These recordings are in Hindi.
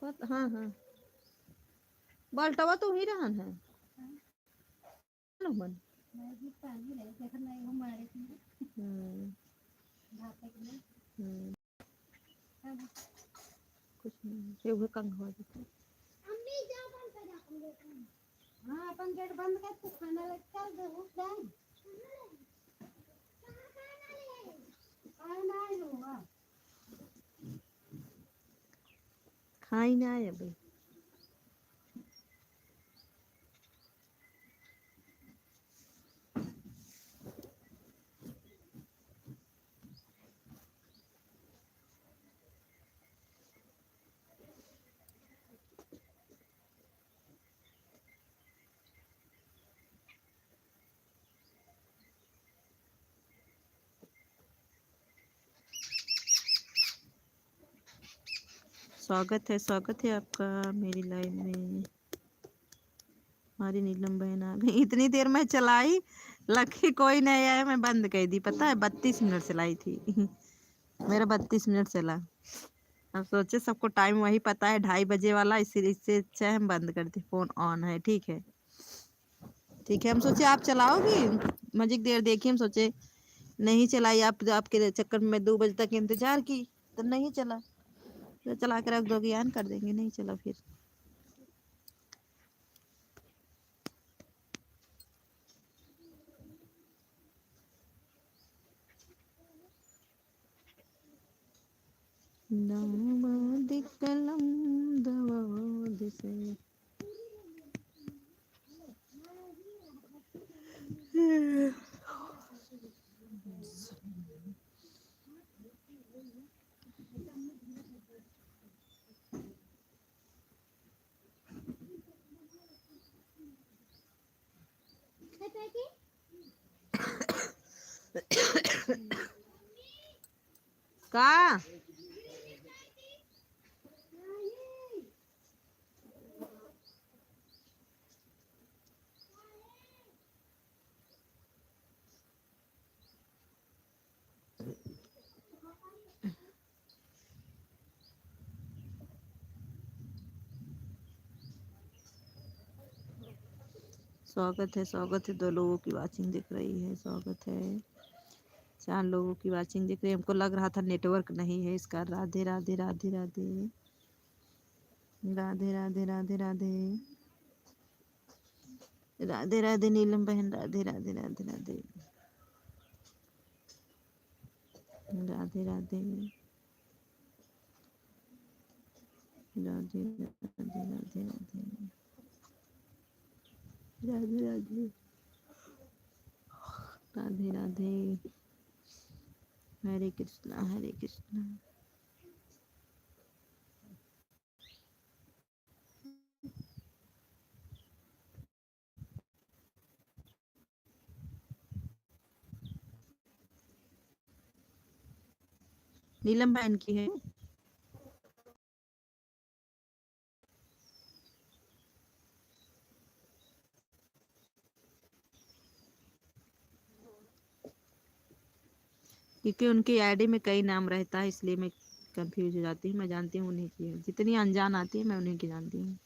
हाँ हाँ बाल्टवा तो ही रहन है मन कुछ नहीं ये कंग हो जाता हाँ अपन गेट बंद कर तो खाना लग चल दे उठ जाए खाई ना है भाई स्वागत है आपका मेरी लाइव में। हमारी नीलम बहन आ गई। इतनी देर में चलाई लकी कोई नहीं आया मैं बंद कर दी पता है 32 मिनट चलाई थी मेरा 32 मिनट चला। अब सोचे सबको टाइम वही पता है 2:30 बजे वाला इसीलिए इससे अच्छा हम बंद कर दे फोन ऑन है ठीक है ठीक है। हम सोचे आप चलाओगी मजिक देर देखिए हम सोचे नहीं चलाई आप आपके चक्कर में 2 बजे तक इंतजार की तो नहीं चला तो चला के रख दोगे ऑन कर देंगे नहीं चला फिर कलम दवा से का स्वागत है 2 लोगों की वाचिंग दिख रही है स्वागत है 4 लोगों की वाचिंग दिख रही है हमको लग रहा था नेटवर्क नहीं है इसका राधे राधे राधे राधे राधे राधे राधे राधे राधे राधे नीलम बहन राधे राधे राधे राधे राधे राधे राधे राधे राधे राधे राधे राधे राधे राधे हरे कृष्णा हरे कृष्णा। नीलम बहन की है क्योंकि उनकी आईडी में कई नाम रहता है इसलिए मैं कंफ्यूज हो जाती हूँ मैं जानती हूँ उन्हीं की है जितनी अनजान आती है मैं उन्हीं की जानती हूँ।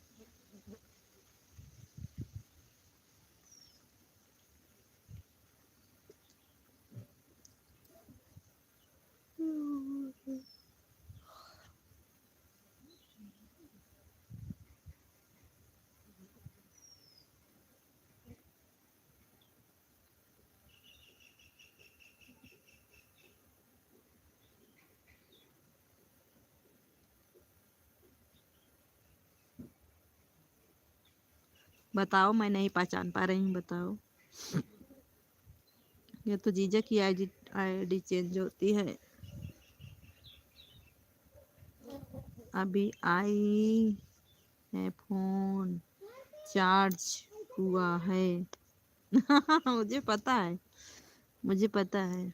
बताओ मैं नहीं पहचान पा रही हूँ बताओ। ये तो जीजा की आईडी चेंज होती है अभी आई है फोन चार्ज हुआ है मुझे पता है मुझे पता है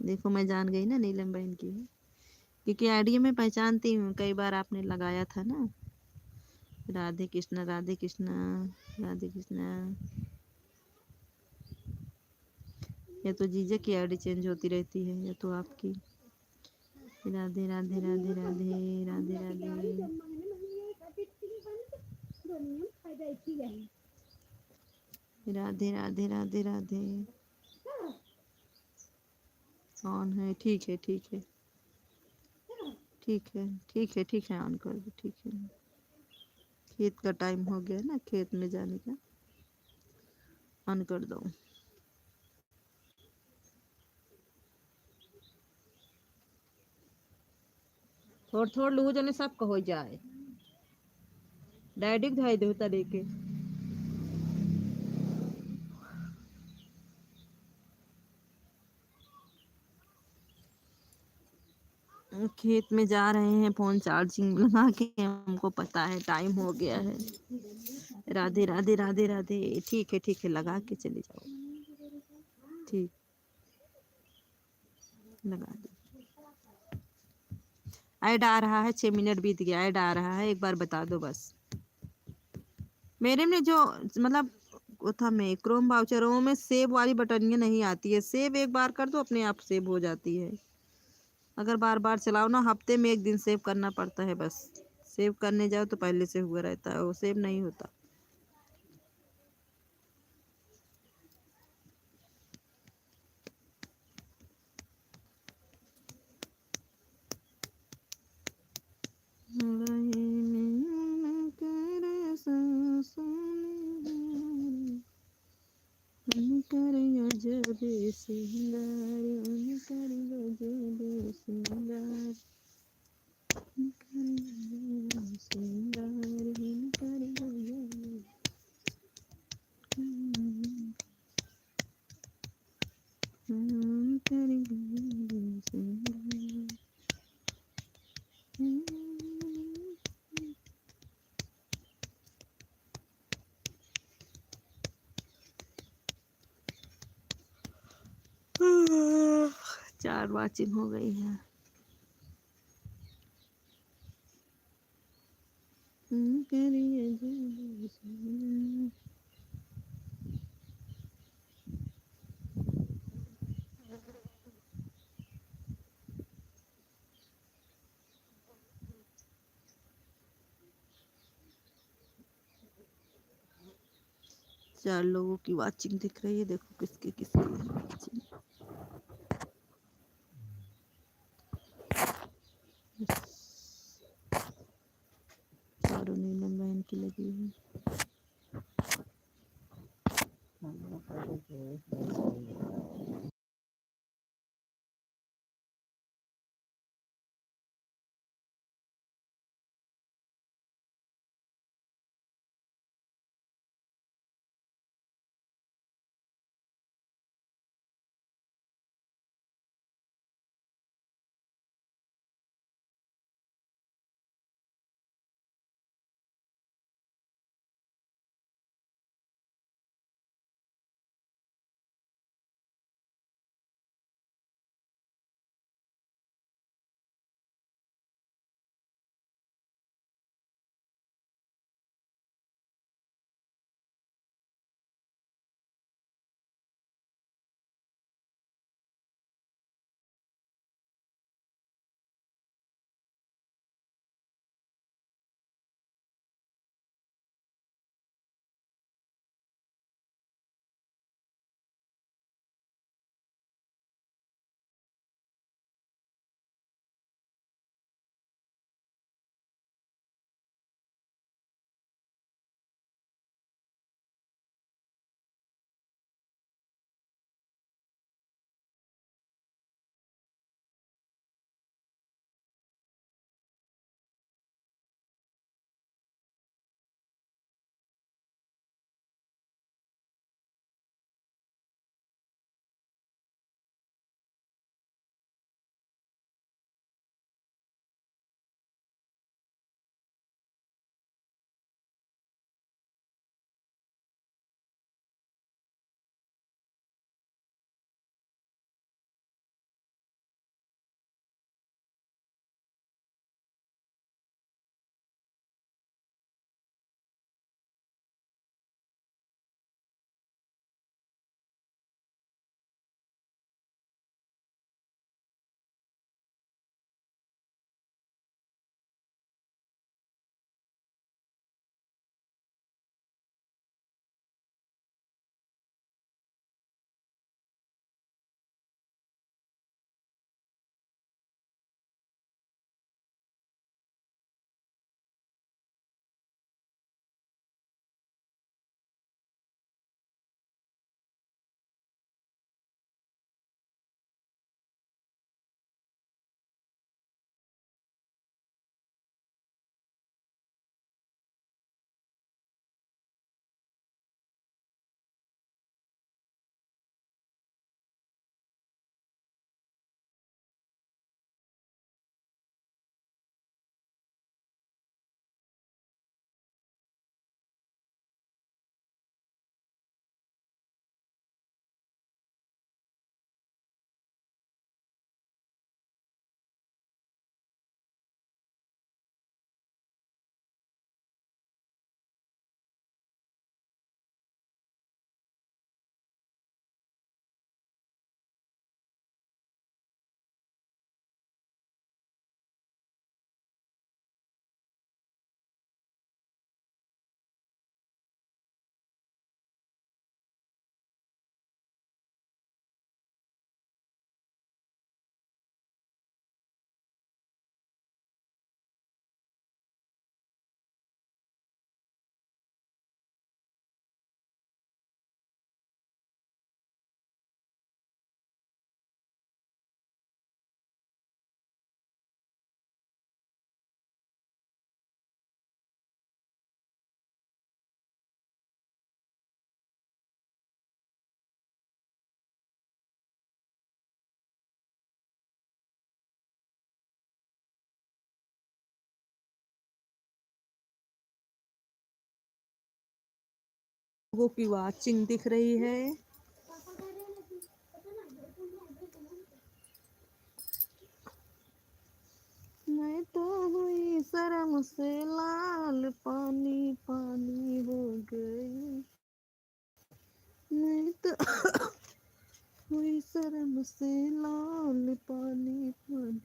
देखो मैं जान गई ना नीलम बहन की है क्योंकि आईडी में पहचानती हूँ कई बार आपने लगाया था ना राधे कृष्णा राधे कृष्णा राधे कृष्णा। या तो जीजा की आईडी चेंज होती रहती है या तो आपकी। राधे राधे राधे राधे राधे राधे राधे राधे राधे राधे। ऑन है, ठीक है ठीक है ठीक है ठीक है ठीक है, ऑन कर दो, ठीक है। खेत का टाइम हो गया ना, खेत में जाने का, ऑन कर दो। थोड़ थोड़ लू जने सब हो जाए, डैडी धाई दो तरीके। खेत में जा रहे हैं, फोन चार्जिंग लगा के, हमको पता है टाइम हो गया है। राधे राधे राधे राधे, ठीक है लगा के चले जाओ, ठीक, लगा दो। ऐड आ रहा है, 6 मिनट बीत गया, ऐड आ रहा है, एक बार बता दो बस। मेरे में जो मतलब वो था, मैं क्रोम वाउचरों में सेव वाली बटनियाँ नहीं आती है, सेव एक बार कर दो अपने आप सेव हो जाती है। अगर बार बार चलाओ ना, हफ्ते में एक दिन सेव करना पड़ता है बस। सेव करने जाओ तो पहले से हुआ रहता है, वो सेव नहीं होता। चार वाचिंग हो गई है। चार लोगों की वाचिंग दिख रही है, देखो किसकी किसकी वाचिंग। चारों नीलम बहन की लगी है। लोगों की वाचिंग दिख रही है। मैं तो हुई शर्म से लाल, पानी पानी हो गई। मैं तो हुई शर्म से लाल, पानी पानी।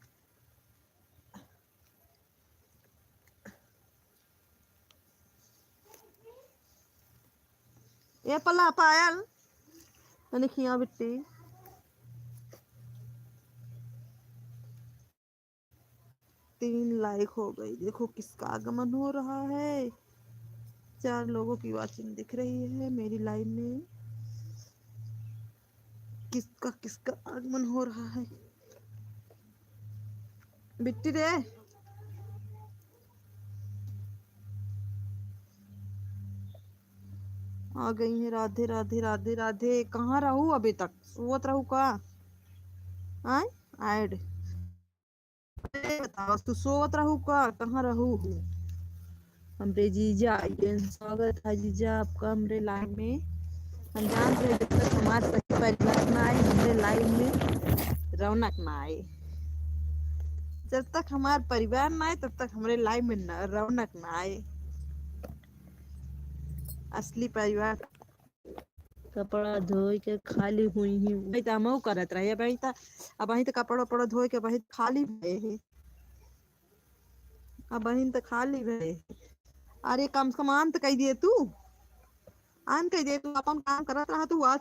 ये पला पायल खिया बिट्टी। तीन लाइक हो गई। देखो किसका आगमन हो रहा है। 4 लोगों की वाचिंग दिख रही है मेरी लाइव में। किसका किसका आगमन हो रहा है। बिट्टी रे आ गई है। राधे राधे राधे राधे। कहाँ रहू अभी तक सोवत रहू का। आय ऐड बताओ तू सोवत रहू का कहाँ रहू। हमरे जीजा आइए। स्वागत है जीजा आपका हमरे लाइव में। हम जान रहे जब तक हमारे सही परिवार ना आए हमरे लाइव में रौनक ना आए। जब तक हमारे परिवार ना आए तब तक हमारे लाइव में रौनक ना आए। असली परिवार। कपड़ा धोई के खाली हुई ही भाई तमऊ करत रहे भाई ता। अब वही तो कपड़ा वपड़ा धोई के वही खाली भए है। अब वही तो खाली भए। अरे कम से कम आन तो कह दिए तू। आन कह दिए तू अपन काम करत रहा तू आज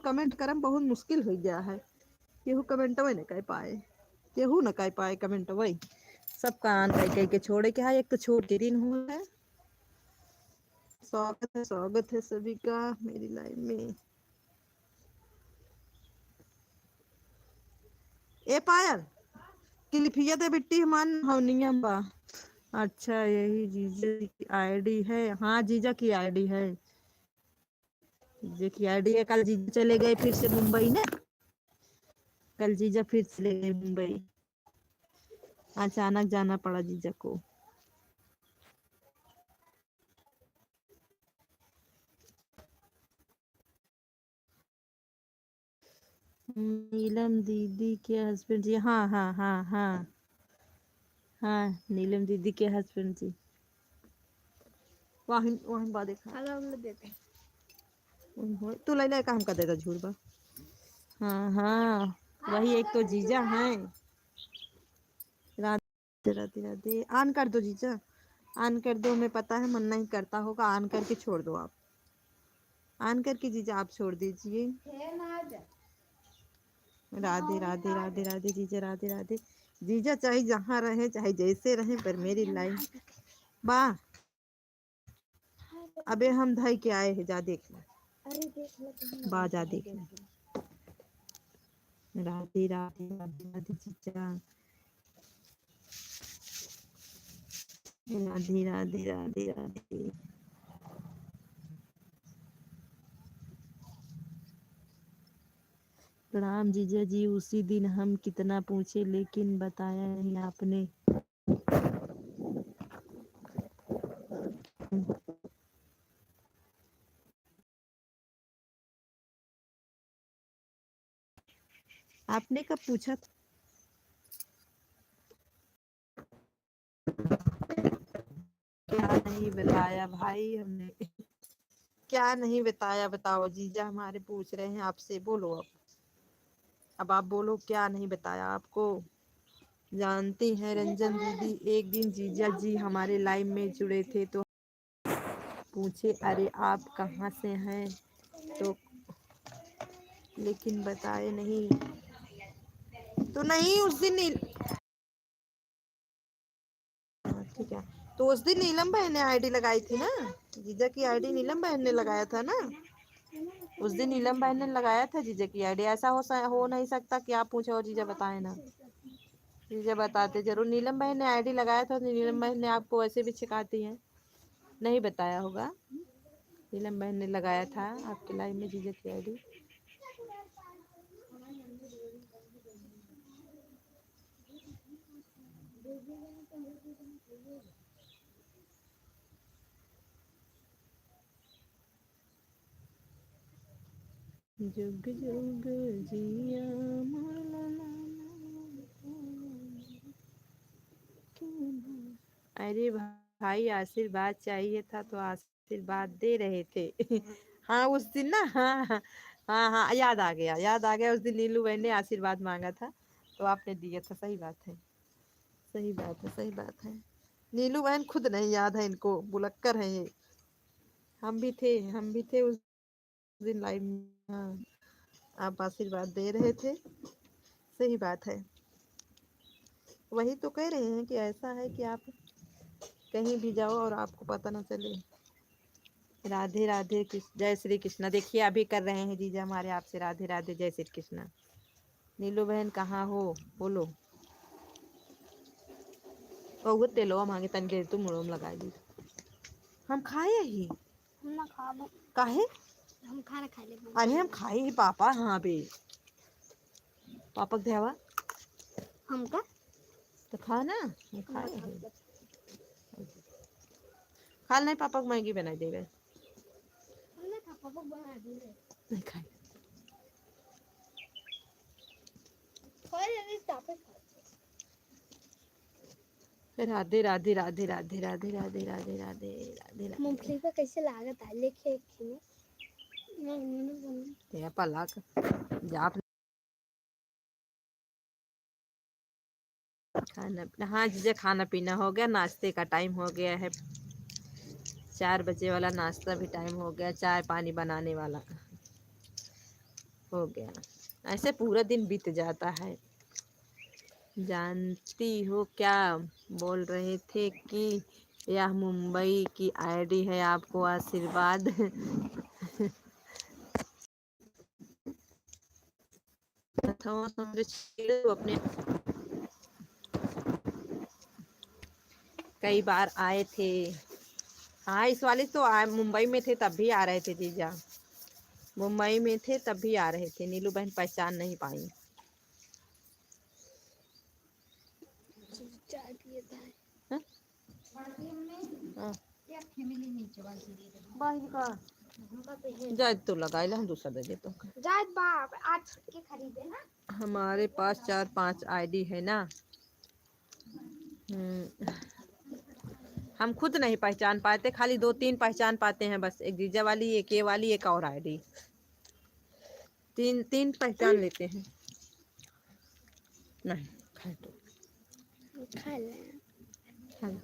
कमेंट करम बहुत मुश्किल हो गया है। केहू कमेंट वही न कह पाए। केहू न कह पाए कमेंट वही। सबका आन कह के छोड़े के है। एक तो छोड़ के दिन हुआ है। स्वागत है सभी का मेरी लाइफ में। ए पायल क्लिपिया दे बिट्टी हमान हवनिया बा। अच्छा यही जीजा की आईडी है। हाँ जीजा की आईडी है। जीजा की आईडी है। कल जीजा चले गए फिर से मुंबई ना। कल जीजा फिर चले गए मुंबई। अचानक जाना पड़ा जीजा को। नीलम दीदी के हस्बैंड जी। हाँ हाँ हाँ हाँ हाँ नीलम दीदी के हस्बैंड जी। वाहिन वाहिन बा देखा तू ले ले काम कर देता झूठ बा। हाँ हाँ वही एक तो जीजा है। राधे राधे राधे। ऑन कर दो जीजा। ऑन कर दो। हमें पता है मन नहीं करता होगा ऑन करके छोड़ दो आप। ऑन करके जीजा आप छोड़ दीजिए। राधे राधे राधे राधे जीजा राधे राधे। जीजा चाहे जहाँ रहे चाहे जैसे रहे पर मेरी लाइफ बा। अबे हम धई के आए हैं जा देख ले। बा जा देख ले। राधे राधे राधे राधे जीजा। राधे राधे राधे राधे। प्रणाम जीजा जी। उसी दिन हम कितना पूछे लेकिन बताया नहीं आपने। आपने कब पूछा। क्या नहीं बताया भाई हमने। क्या नहीं बताया बताओ जीजा हमारे पूछ रहे हैं आपसे। बोलो अब आप बोलो क्या नहीं बताया आपको। जानती हैं रंजन दीदी एक दिन जीजा जी हमारे लाइव में जुड़े थे तो पूछे अरे आप कहाँ से हैं तो लेकिन बताए नहीं। तो नहीं उस दिन ठीक है। तो उस दिन नीलम बहन ने आईडी लगाई थी ना। जीजा की आईडी नीलम बहन ने लगाया था ना। उस दिन नीलम बहन ने लगाया था जीजा की आईडी। ऐसा हो नहीं सकता कि आप पूछो और जीजा बताए ना। जीजा बताते जरूर। नीलम बहन ने आईडी लगाया था। नीलम बहन ने आपको वैसे भी सिखाती हैं। नहीं बताया होगा। नीलम बहन ने लगाया था आपके लाइव में जीजा की आईडी। जुग जुग जिया मोर लाला। अरे भाई आशीर्वाद चाहिए था तो आशीर्वाद दे रहे थे। हाँ उस दिन ना, हाँ हाँ हाँ हाँ, याद आ गया उस दिन नीलू बहन ने आशीर्वाद मांगा था तो आपने दिया था। सही बात है, सही बात है, सही बात है। नीलू बहन खुद नहीं याद है इनको, बुलक्कर है ये। हम भी थे उस दिन लाइव में। हाँ, आप आशीर्वाद दे रहे थे। सही बात है। वही तो कह रहे हैं कि ऐसा है कि आप कहीं भी जाओ और आपको पता ना चले। राधे राधे कृष्ण, जय श्री कृष्णा। देखिए अभी कर रहे हैं जीजा हमारे आपसे राधे राधे जय श्री कृष्णा। नीलू बहन कहाँ हो, बोलो। बहुत तेलो मांगे तन के तुम मुड़ोम लगा दी। हम खाए ही हम ना खाबो। काहे? हम खाना खा ले। अरे हम खाए ही पापा। हाँ बे पापक देवा हम का तो खा ना, हम हम ना खाए ही। खाबो। खाल नहीं पापक मैगी बना देवे। हम ना खा पापा बना दे। नहीं खाए। कोई नहीं तापे खा। राधे राधे राधे राधे राधे राधे राधे राधे राधे राधे। मूंगफली का कैसे लागत है लेके खिने। मैं ये पलाक जाप खाना। हाँ जीजा खाना पीना हो गया, नाश्ते का टाइम हो गया है। 4 बजे वाला नाश्ता भी टाइम हो गया, चाय पानी बनाने वाला हो गया। ऐसे पूरा दिन बीत जाता है। जानती हो क्या बोल रहे थे कि यह मुंबई की आईडी है, आपको आशीर्वाद। अपने कई बार आए थे। हाँ इस वाले तो मुंबई में थे तब भी आ रहे थे जीजा। मुंबई में थे तब भी आ रहे थे। नीलू बहन पहचान नहीं पाई। चाय पिए था। हाँ? हाँ। जायद तो लगा हम दूसरा दे देते हैं। जायद बाप आज के खरीदे ना। हमारे पास 4-5 आईडी है ना। हम खुद नहीं पहचान पाते, खाली 2-3 पहचान पाते हैं बस। एक जीजा वाली, एक ये वाली, एक और आईडी। तीन तीन पहचान लेते हैं। नहीं खाए तो खा ले। खा लो।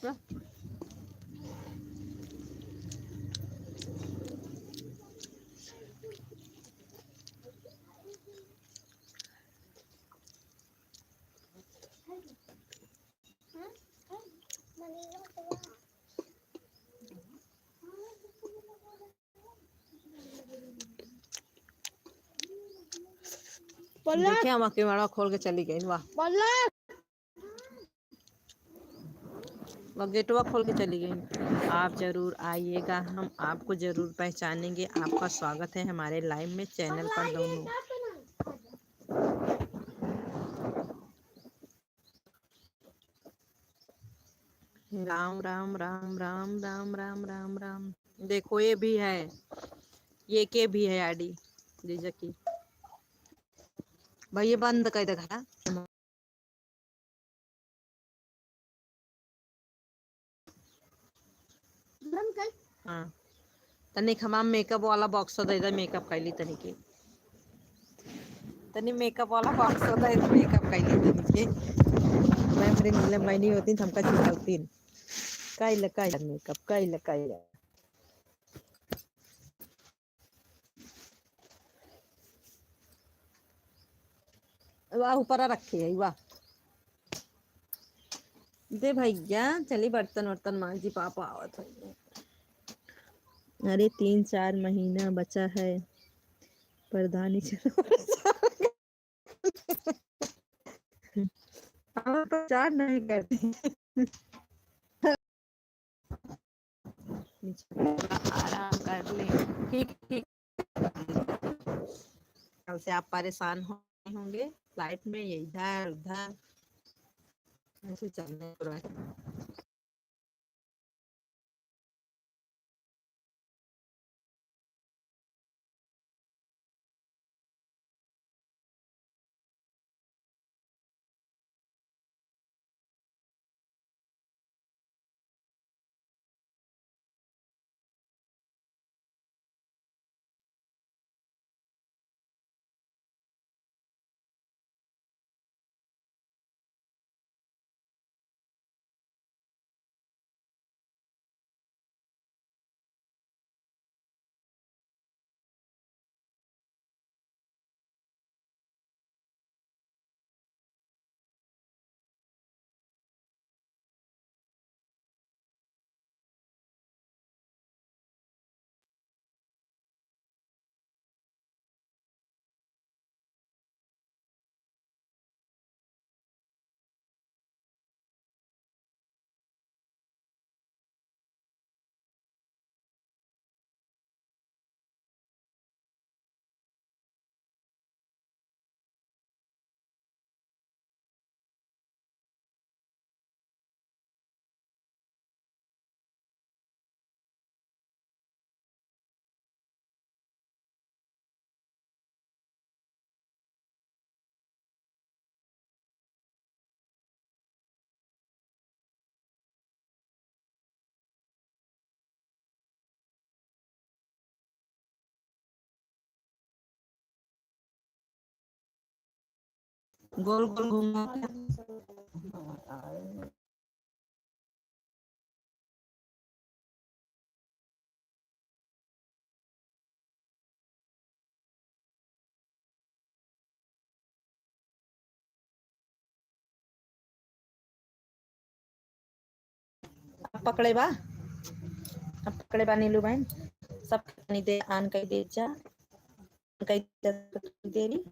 हाँ? देखे हम अकेला खोल के चली गई। वाह वह गेटवा खोल के चली गई। आप जरूर आइएगा, हम आपको जरूर पहचानेंगे। आपका स्वागत है हमारे लाइव में, चैनल पर दोनों। राम राम राम राम राम राम राम राम। देखो ये भी है, ये के भी है आईडी जीजा की। भाई ये बंद कर देगा। हाँ तनिक हमाम मेकअप वाला बॉक्स दे दे, मेकअप कैली तनिक। तनी मेकअप वाला बॉक्स दे दे, मेकअप कैली तनिक। मैं हमारे नीलम भाई नहीं होती तो हमका चिल्लाती। कैला कैला मेकअप कैला कैला। वाह ऊपर रखी है वाह। दे भैया चली बर्तन वर्तन मांझी, पापा आवत है। अरे 3-4 महीना बचा है प्रधानी हम प्रचार नहीं करते। आराम कर ले। ठीक ठीक। कल से आप परेशान होंगे लाइफ में, ये इधर उधर ऐसे चलने। गोल गोल घुमा के अब पकड़े बा नीलू बहन सब पानी दे आन कई दे जा कई देरी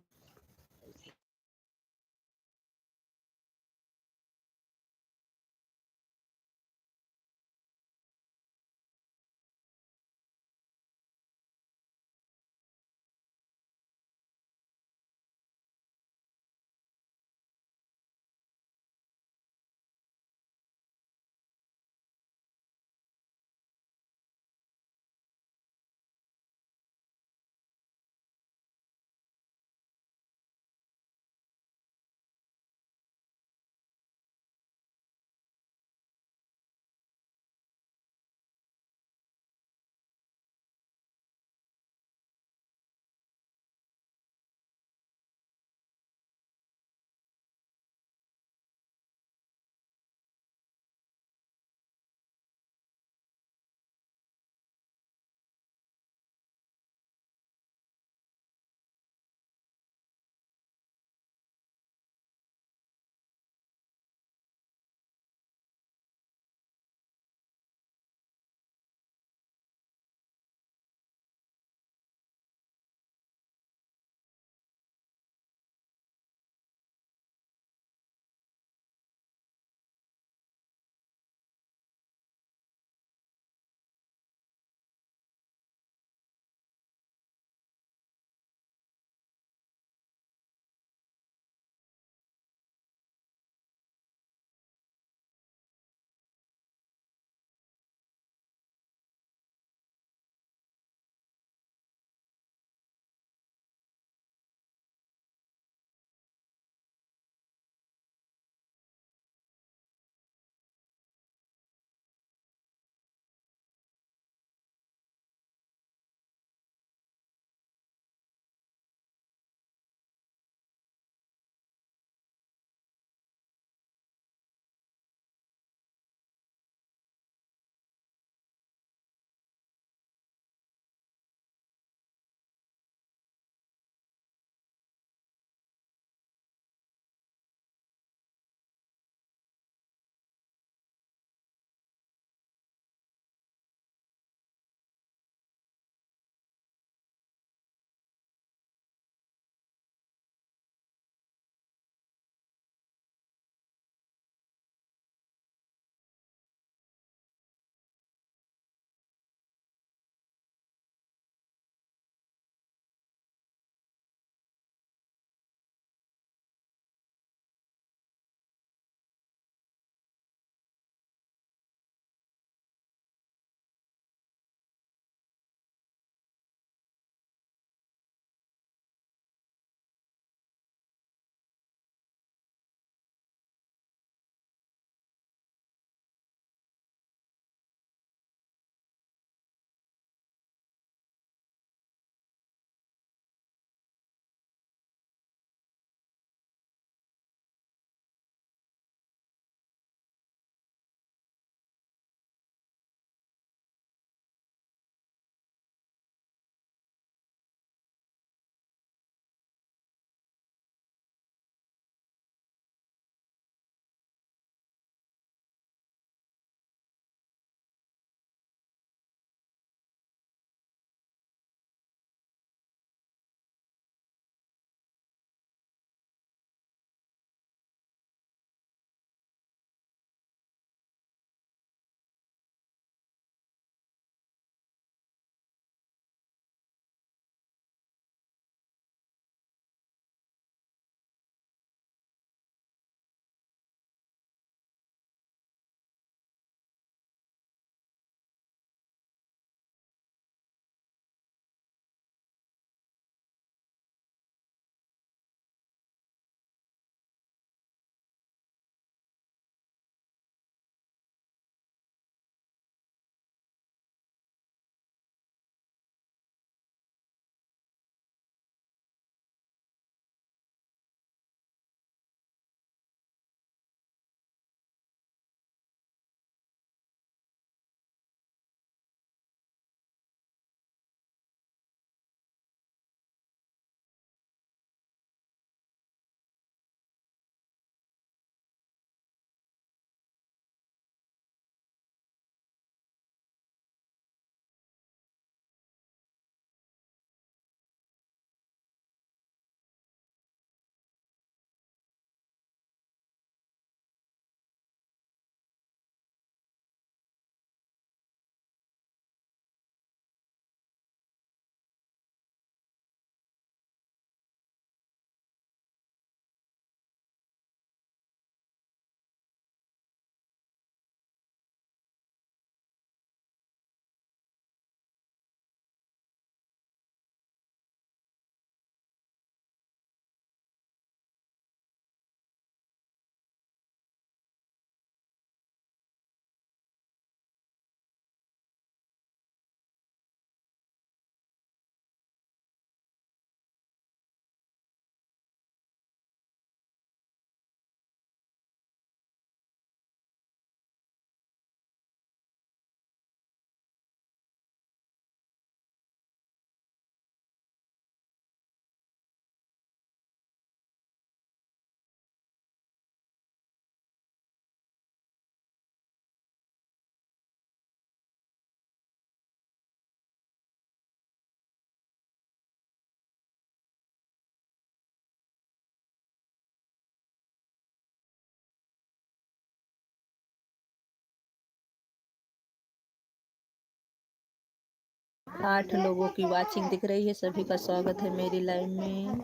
8 लोगों की वाचिंग दिख रही है। सभी का स्वागत है मेरी लाइव में।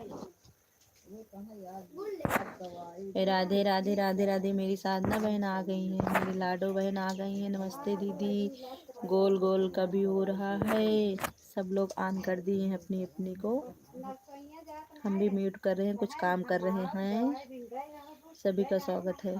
राधे राधे राधे राधे। मेरी साधना बहन आ गई है, मेरी लाडो बहन आ गई है। नमस्ते दीदी। गोल गोल कभी हो रहा है। सब लोग ऑन कर दिए हैं अपनी अपनी को। हम भी म्यूट कर रहे हैं, कुछ काम कर रहे हैं। सभी का स्वागत है।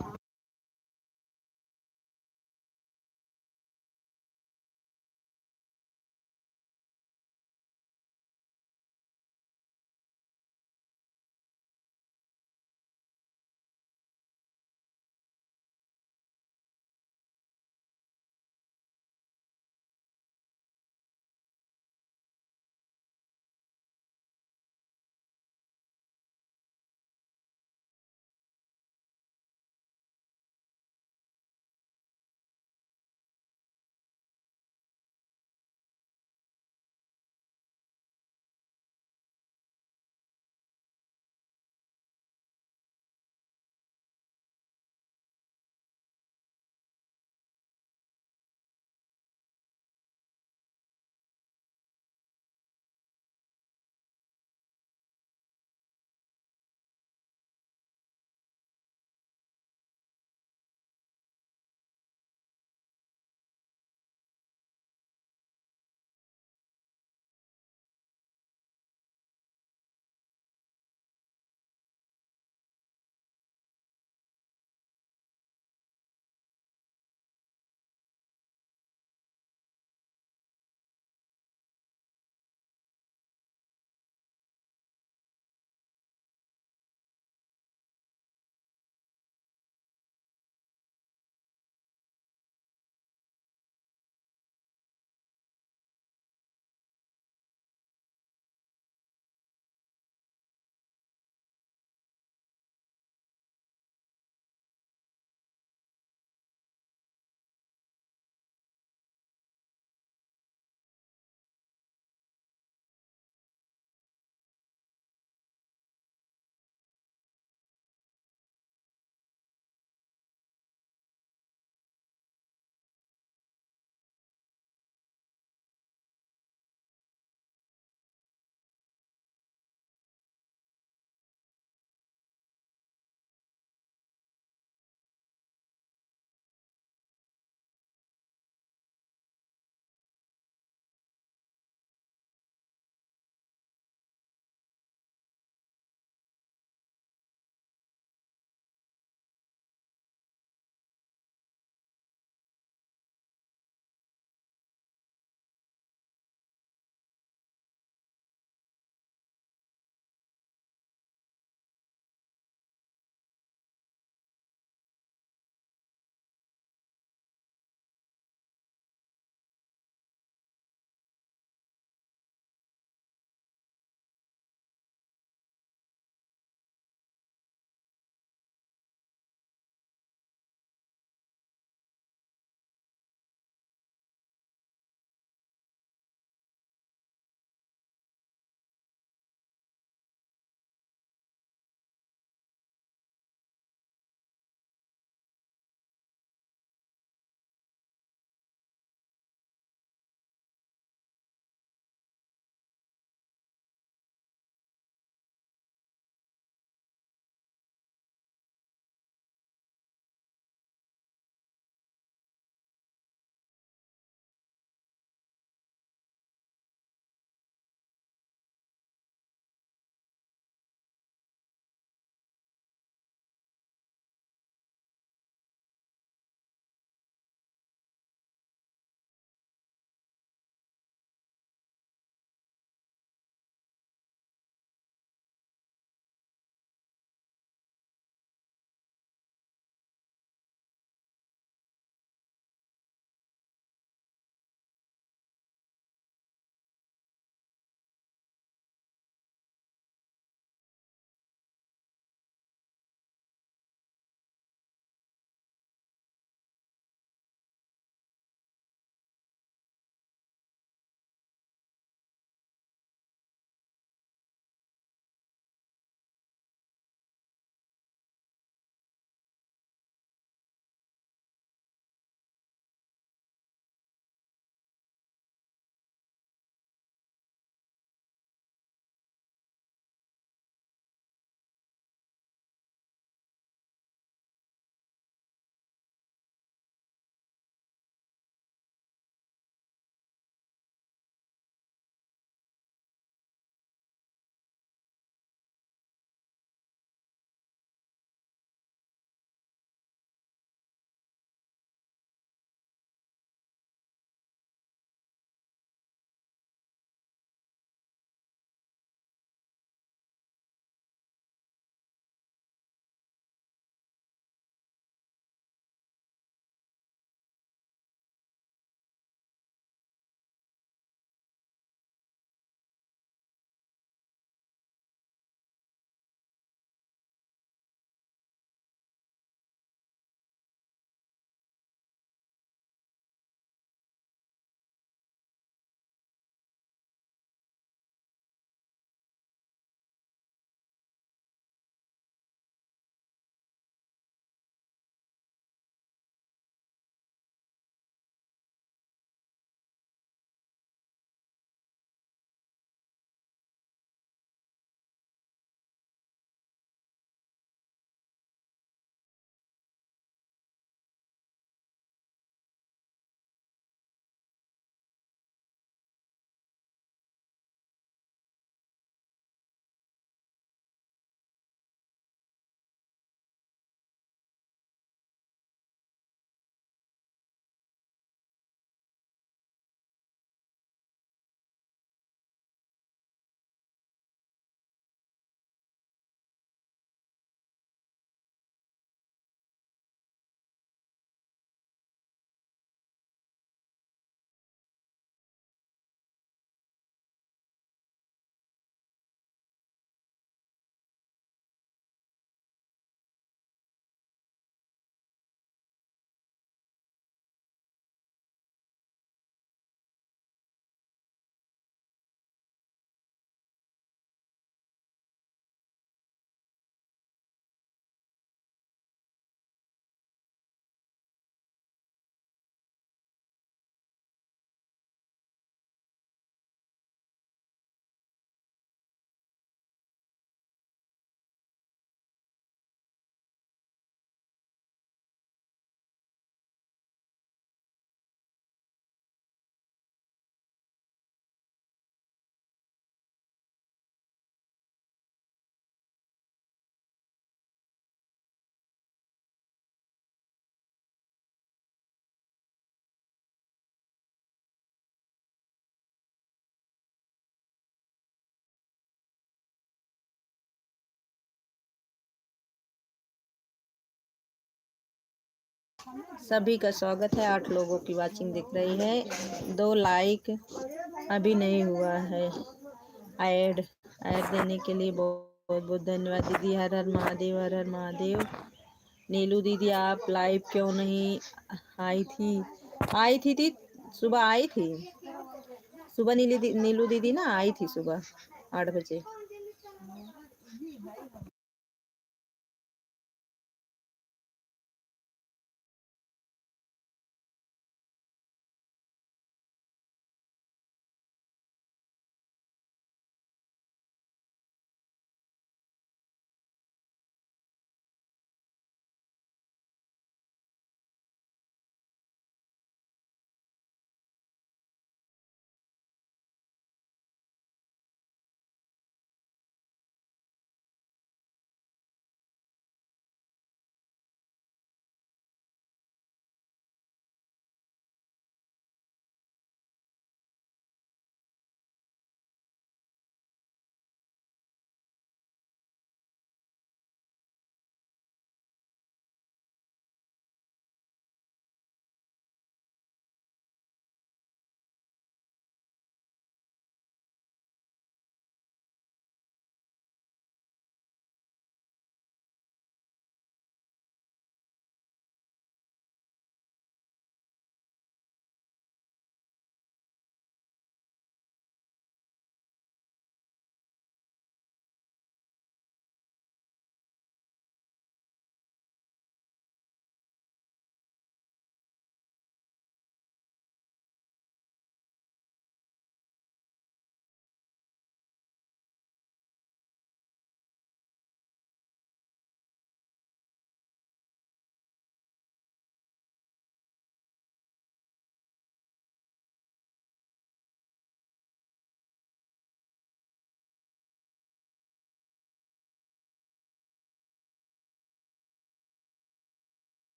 सभी का स्वागत है। 8 लोगों की वाचिंग दिख रही है। 2 लाइक अभी नहीं हुआ है। ऐड ऐड देने के लिए बहुत बहुत धन्यवाद दीदी। हर हर महादेव, हर हर महादेव। नीलू दीदी आप लाइव क्यों नहीं आई थी? आई थी सुबह आई थी। सुबह नीलू दीदी ना आई थी सुबह 8 बजे।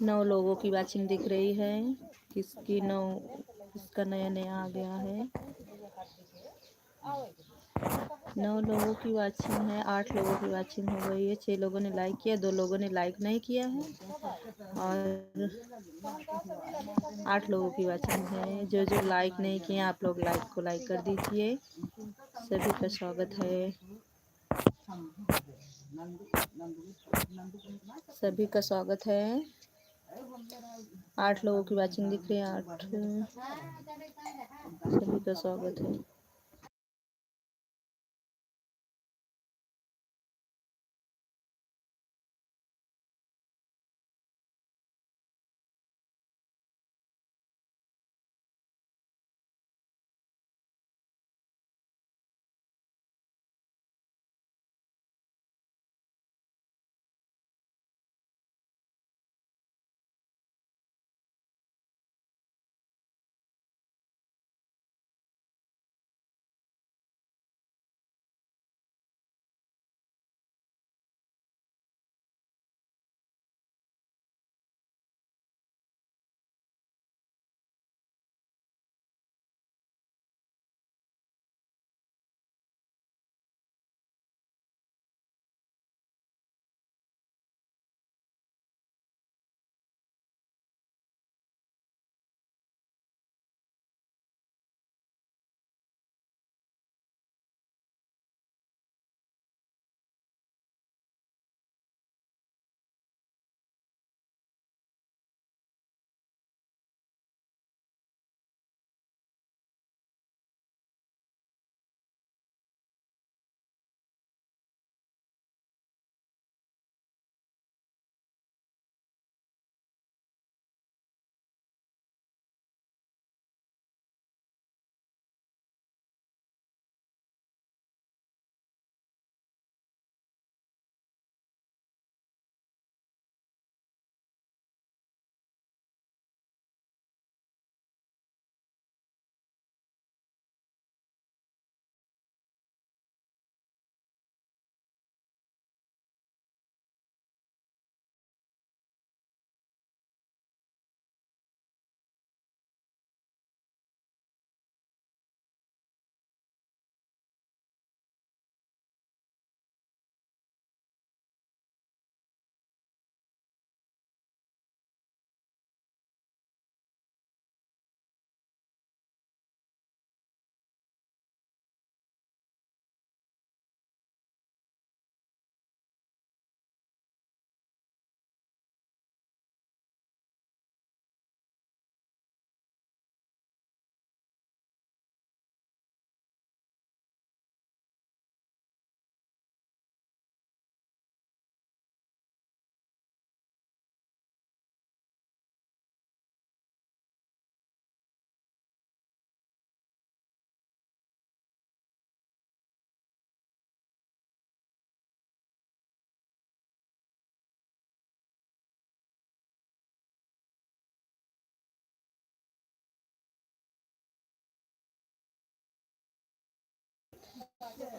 9 लोगों की वाचिंग दिख रही है। किसकी 9, किसका नया नया आ गया है। 9 लोगों की वाचिंग है, 8 लोगों की वाचिंग हो गई है, 6 लोगों ने लाइक किया, 2 लोगों ने लाइक नहीं किया है और 8 लोगों की वाचिंग है। जो जो लाइक नहीं किए आप लोग लाइक को लाइक कर दीजिए। सभी का स्वागत है, सभी का स्वागत है। 8 लोगों की वाचिंग दिख रही है, 8, सभी का स्वागत है।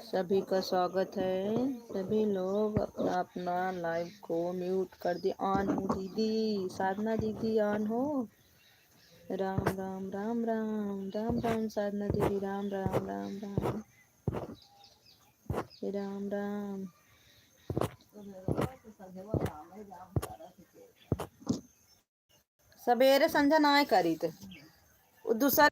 सभी का स्वागत है। सभी लोग अपना अपना लाइव को म्यूट कर दे। ऑन हो दीदी, साधना दीदी ऑन हो। राम राम राम राम राम राम साधना दीदी, राम राम राम राम राम राम। सवेरे संझा ना करी थे दूसरा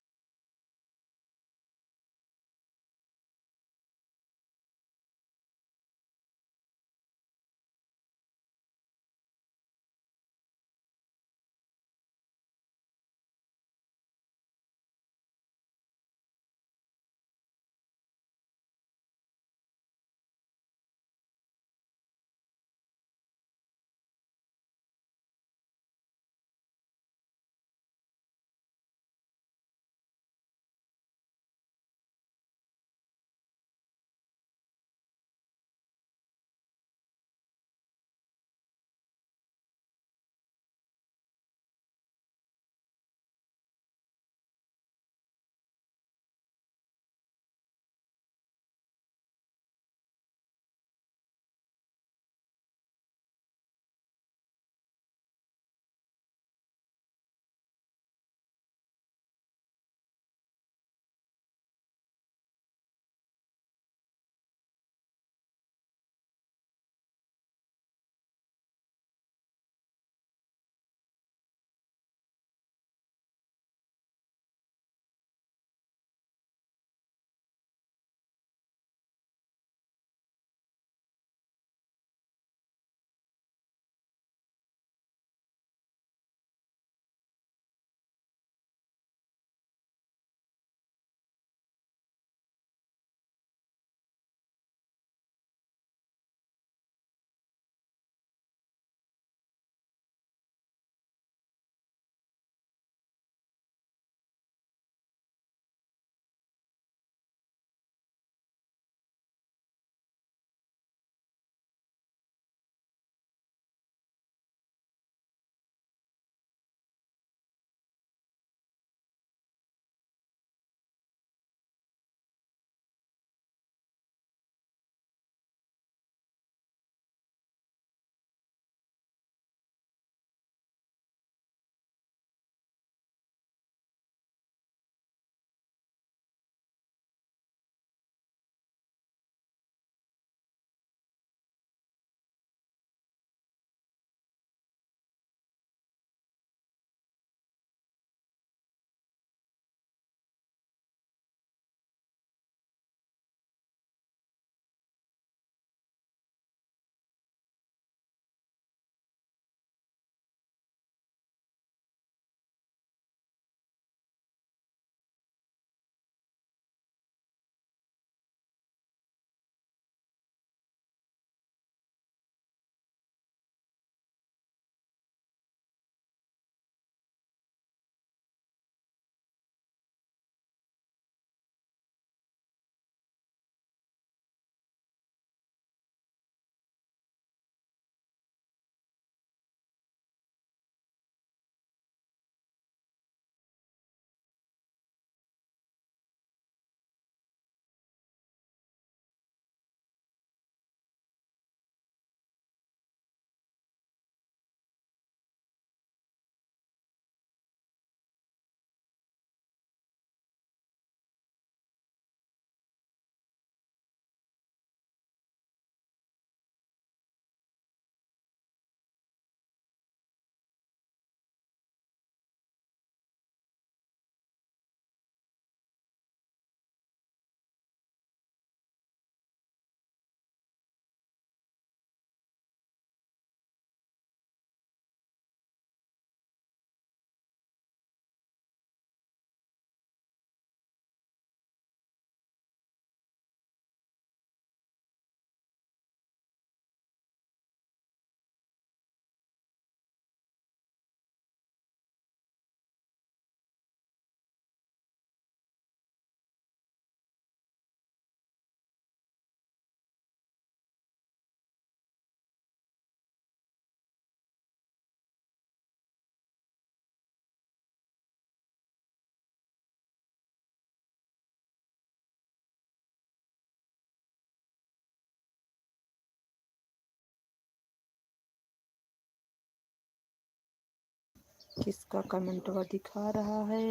किसका कमेंट वो दिखा रहा है?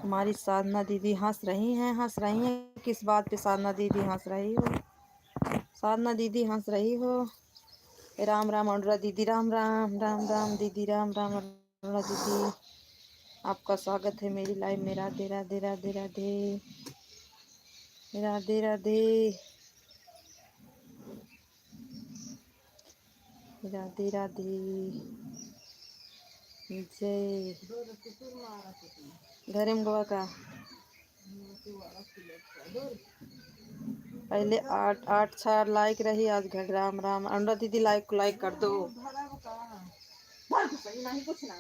हमारी साधना दीदी हंस रही हैं। किस बात पे साधना दीदी हंस रही हो? साधना दीदी हंस रही हो? राम राम अनुरा दीदी, राम राम, राम राम दीदी, राम राम अनुरा दीदी। आपका स्वागत है मेरी लाइव में। राधे राधे राधे राधे राधे राधे राधे राधे। जय घरे में गोवा का पहले 8 6 लाइक रही, आज घट। राम राम अनुरा दीदी, लाइक कर दो। नहीं कुछ ना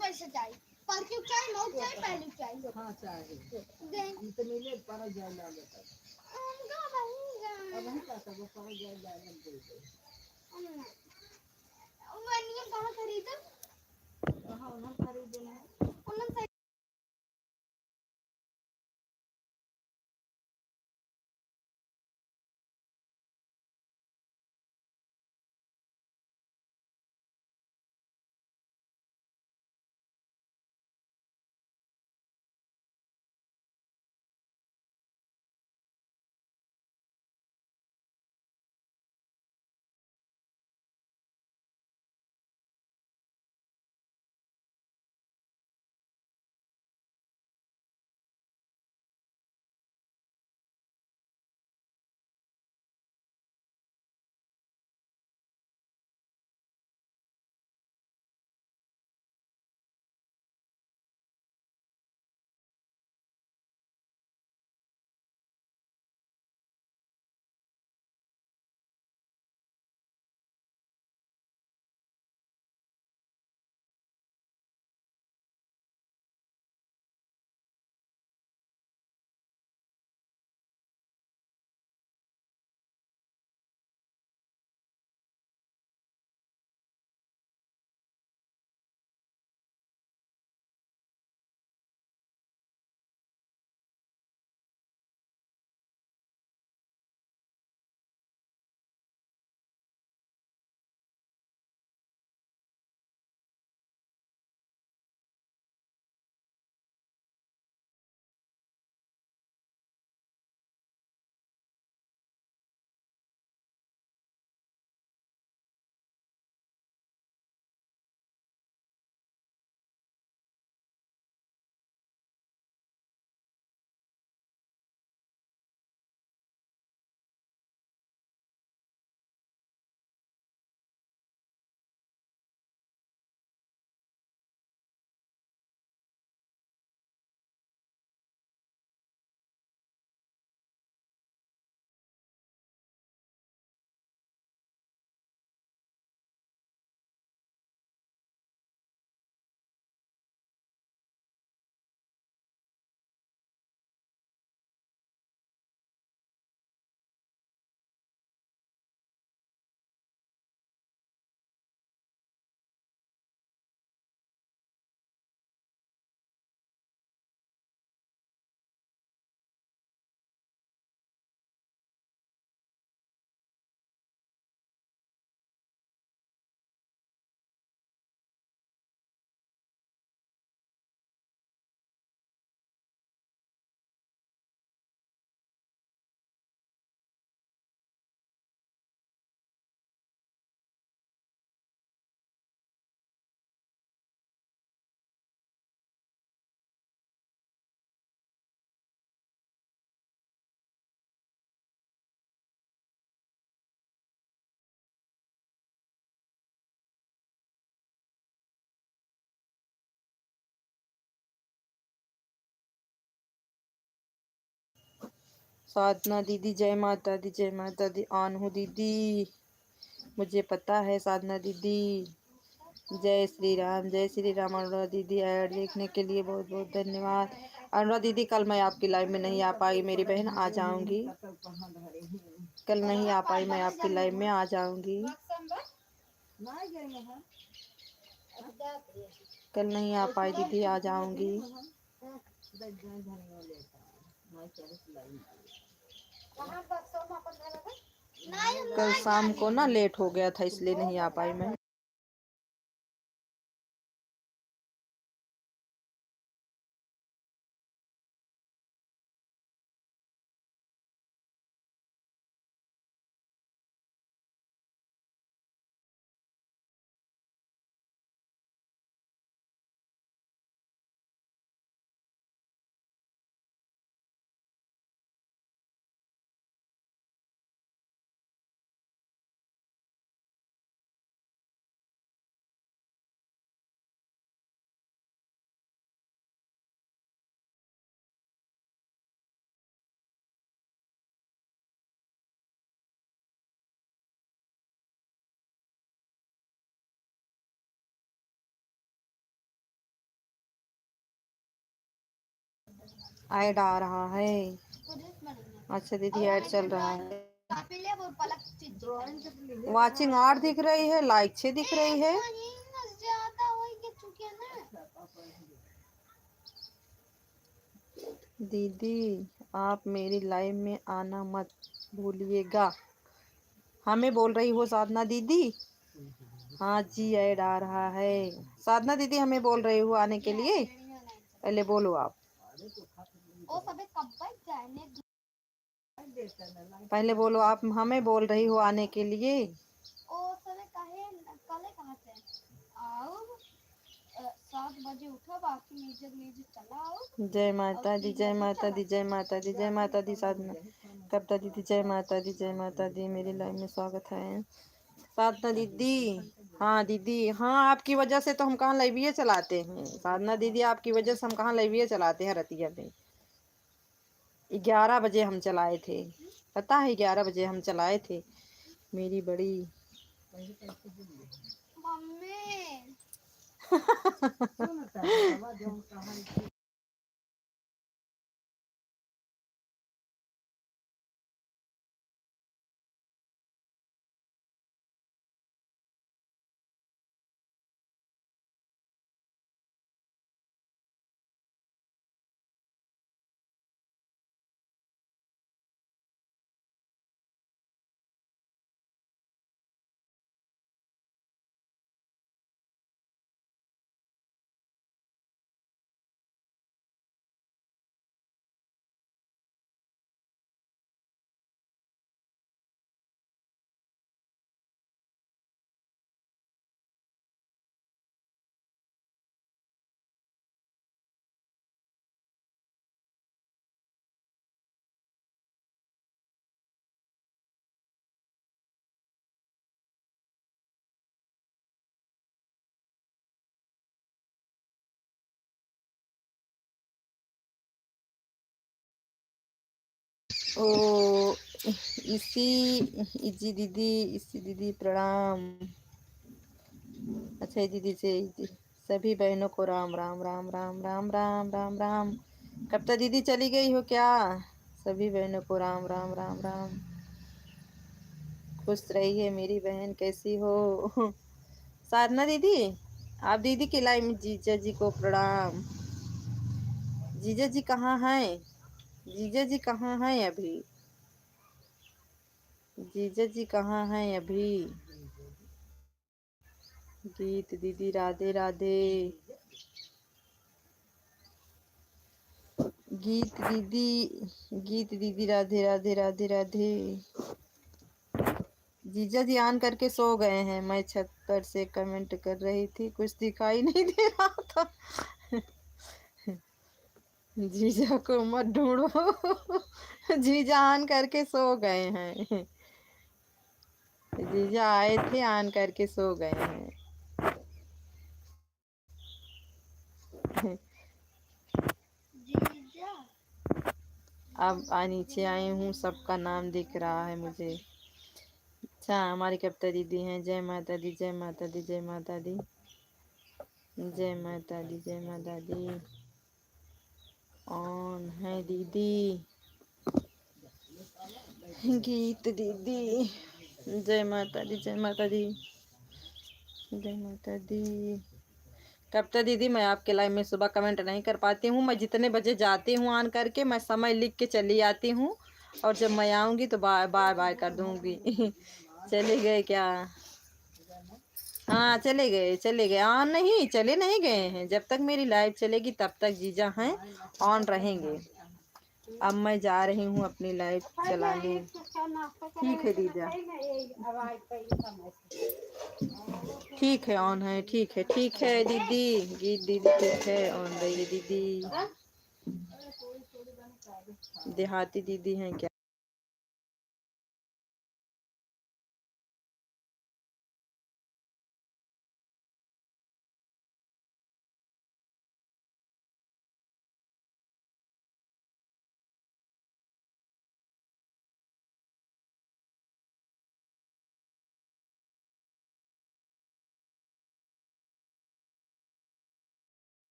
पैसे चाहिए, पर क्यों चाहिए? नोट चाहिए, पहले चाहिए। हाँ चाहिए। तो मिले पर जाए ना बेटा। अब नहीं कहता वो पर जाए दे दे। वो नहीं कहाँ खरीदा? कहाँ उन्हें खरीदना है? उन्हें साधना दीदी जय माता दी, जय माता दी। ऑन हो दीदी, मुझे पता है साधना दीदी। जय श्री राम, जय श्री राम। अनुराधा दीदी ऐड देखने के लिए बहुत बहुत धन्यवाद। अनुराधा दीदी कल मैं आपकी लाइव में नहीं आ पाई मेरी बहन, आ जाऊंगी। कल नहीं आ पाई मैं आपकी लाइव में, आ जाऊंगी। कल नहीं आ पाई दीदी, आ जाऊंगी। कल शाम को ना लेट हो गया था इसलिए नहीं आ पाई मैं। ऐड आ रहा है। अच्छा दीदी ऐड चल रहा है। वाचिंग 8 दिख रही है, लाइक 6 दिख रही है। दीदी आप मेरी लाइव में आना मत भूलिएगा। हमें बोल रही हो साधना दीदी? हाँ जी ऐड आ रहा है। साधना दीदी हमें बोल रही हो आने के लिए? पहले बोलो आप। पहले बोलो आप हमें बोल रही हो आने के लिए? जय माता दी, जय माता दी, जय माता दी, जय माता दी। साधना कविता दीदी जय माता दी, जय माता दी। मेरी लाइव में स्वागत है साधना दीदी। हाँ दीदी, हाँ आपकी वजह से तो हम कहाँ लाइविए चलाते हैं। साधना दीदी आपकी वजह से हम कहाँ लाइविए चलाते हैं। रतिया में 11 बजे हम चलाए थे, पता है 11 बजे हम चलाए थे। मेरी बड़ी ओ इसी जी दीदी, इसी दीदी प्रणाम। अच्छा दीदी से सभी बहनों को राम राम राम राम राम राम राम राम। कब तक दीदी चली गई हो क्या? सभी बहनों को राम राम राम राम। खुश रहिए मेरी बहन, कैसी हो? साधना दीदी आप दीदी की लाइन में। जीजा जी को प्रणाम। जीजा जी कहाँ हैं? जीजा जी कहाँ हैं अभी? जीजा जी कहाँ हैं अभी? गीत दीदी राधे राधे। गीत दीदी राधे राधे राधे राधे। जीजा जी ऑन करके सो गए हैं। मैं छत पर से कमेंट कर रही थी, कुछ दिखाई नहीं दे रहा था। जीजा को मत ढूंढो। जीजा ऑन करके सो गए हैं। जीजा आए थे ऑन करके सो गए हैं। अब नीचे आई हूँ, सबका नाम दिख रहा है मुझे। अच्छा, हमारी कविता दीदी हैं। जय माता दी, जय माता दी, जय माता दी, जय माता दी, जय माता दी। ऑन है दीदी, गीत दीदी। जय माता दी, जय माता दी, जय माता दी। कविता दीदी, मैं आपके लाइव में सुबह कमेंट नहीं कर पाती हूँ। मैं जितने बजे जाती हूँ ऑन करके, मैं समय लिख के चली आती हूँ, और जब मैं आऊँगी तो बाय बाय बाय कर दूँगी। चले गए क्या? हाँ, चले गए ऑन नहीं, चले नहीं गए हैं। जब तक मेरी लाइव चलेगी तब तक जीजा हैं ऑन रहेंगे। अब मैं जा रही हूँ अपनी लाइव चलाने। ठीक है जीजा, ठीक है ऑन है, ठीक है, ठीक है दीदी, गीत दीदी ठीक है ऑन रही है दीदी। देहाती दीदी हैं क्या?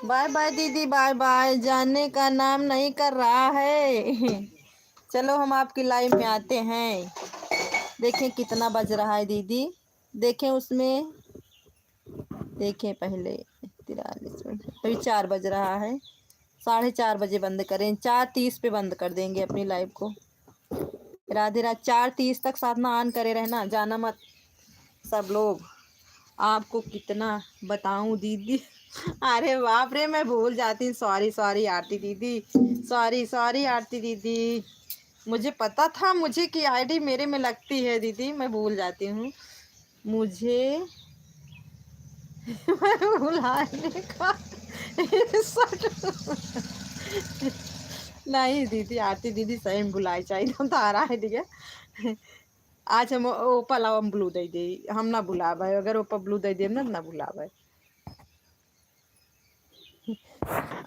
बाय बाय दीदी, बाय बाय। जाने का नाम नहीं कर रहा है। चलो हम आपकी लाइव में आते हैं। देखें कितना बज रहा है दीदी, देखें उसमें, देखें पहले 43 मिनट, अभी 4 बज रहा है। 4:30 बजे बंद करें, 4:30 पे बंद कर देंगे अपनी लाइव को। राधे राधे। 4:30 तक साधना ऑन करे रहना, जाना मत सब लोग। आपको कितना बताऊं दीदी। अरे बाप रे, मैं भूल जाती हूँ। सॉरी सॉरी आरती दीदी, सॉरी सॉरी आरती दीदी। मुझे पता था मुझे कि आईडी मेरे में लगती है दीदी, मैं भूल जाती हूँ मुझे। मैं भुलाने का नहीं दीदी, आरती दीदी सही में भुलाई चाहिए तो आ रहा है ठीक। आज हम ओपल हम ब्लू दे दे, हम ना भुलावे। अगर ओपा ब्लू दे दे ना भुलावे।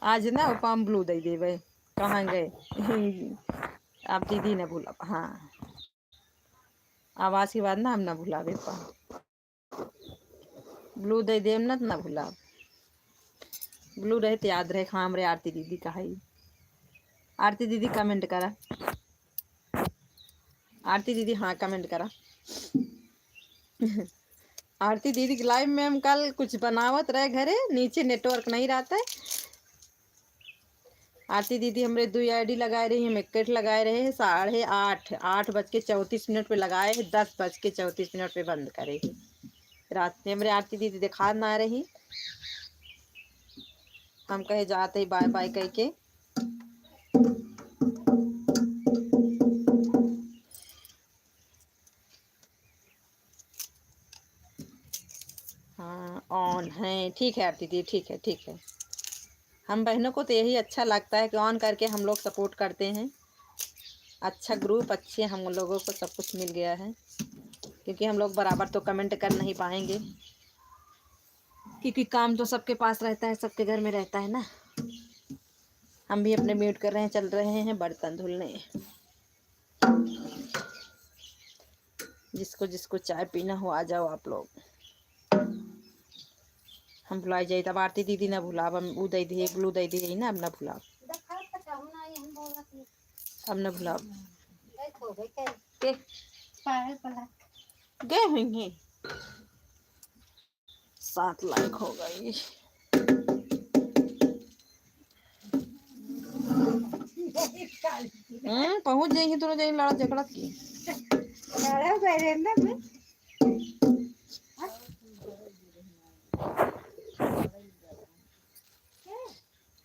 आज ना ओपा हम ब्लू दे देवे। कहाँ गए? आप दीदी ने भूला। हाँ, आवाज की बात ना हम ना भुलावे पा। ब्लू दे देम ना भुला। ब्लू रहे तो याद रहे। खाम रे आरती दीदी का है। आरती दीदी कमेंट करा। आरती दीदी हाँ कमेंट करा। आरती दीदी की लाइव में हम कल कुछ बनावत रहे घरे, नीचे नेटवर्क नहीं रहता है। आरती दीदी हमारे 2 आईडी लगाए रही, हम इक्कठ लगाए रहे हैं। 8:30, 8:34 पे लगाए हैं, 10:34 पे बंद करे हैं। रात में हमारे आरती दीदी दिखा ना रही, हम कहे जाते ही बाय बाय कह के। हाँ ऑन है, ठीक है आरती दीदी, ठीक है ठीक है। हम बहनों को तो यही अच्छा लगता है कि ऑन करके हम लोग सपोर्ट करते हैं। अच्छा ग्रुप, अच्छे हम लोगों को सब कुछ मिल गया है, क्योंकि हम लोग बराबर तो कमेंट कर नहीं पाएंगे, क्योंकि काम तो सबके पास रहता है, सबके घर में रहता है ना। हम भी अपने म्यूट कर रहे हैं, चल रहे हैं बर्तन धुलने। जिसको जिसको चाय पीना हो आ जाओ आप लोग। हम भुलाई जाए तब आरती दीदी ना भुलाब, हम ऊ दे दिए ब्लू दे दिए ना, अब ना भुलाब, अब ना भुलाब के गए होंगे। 7 लाइक हो गई। पहुंच जाएंगे तो जाएंगे लड़ा झगड़ा की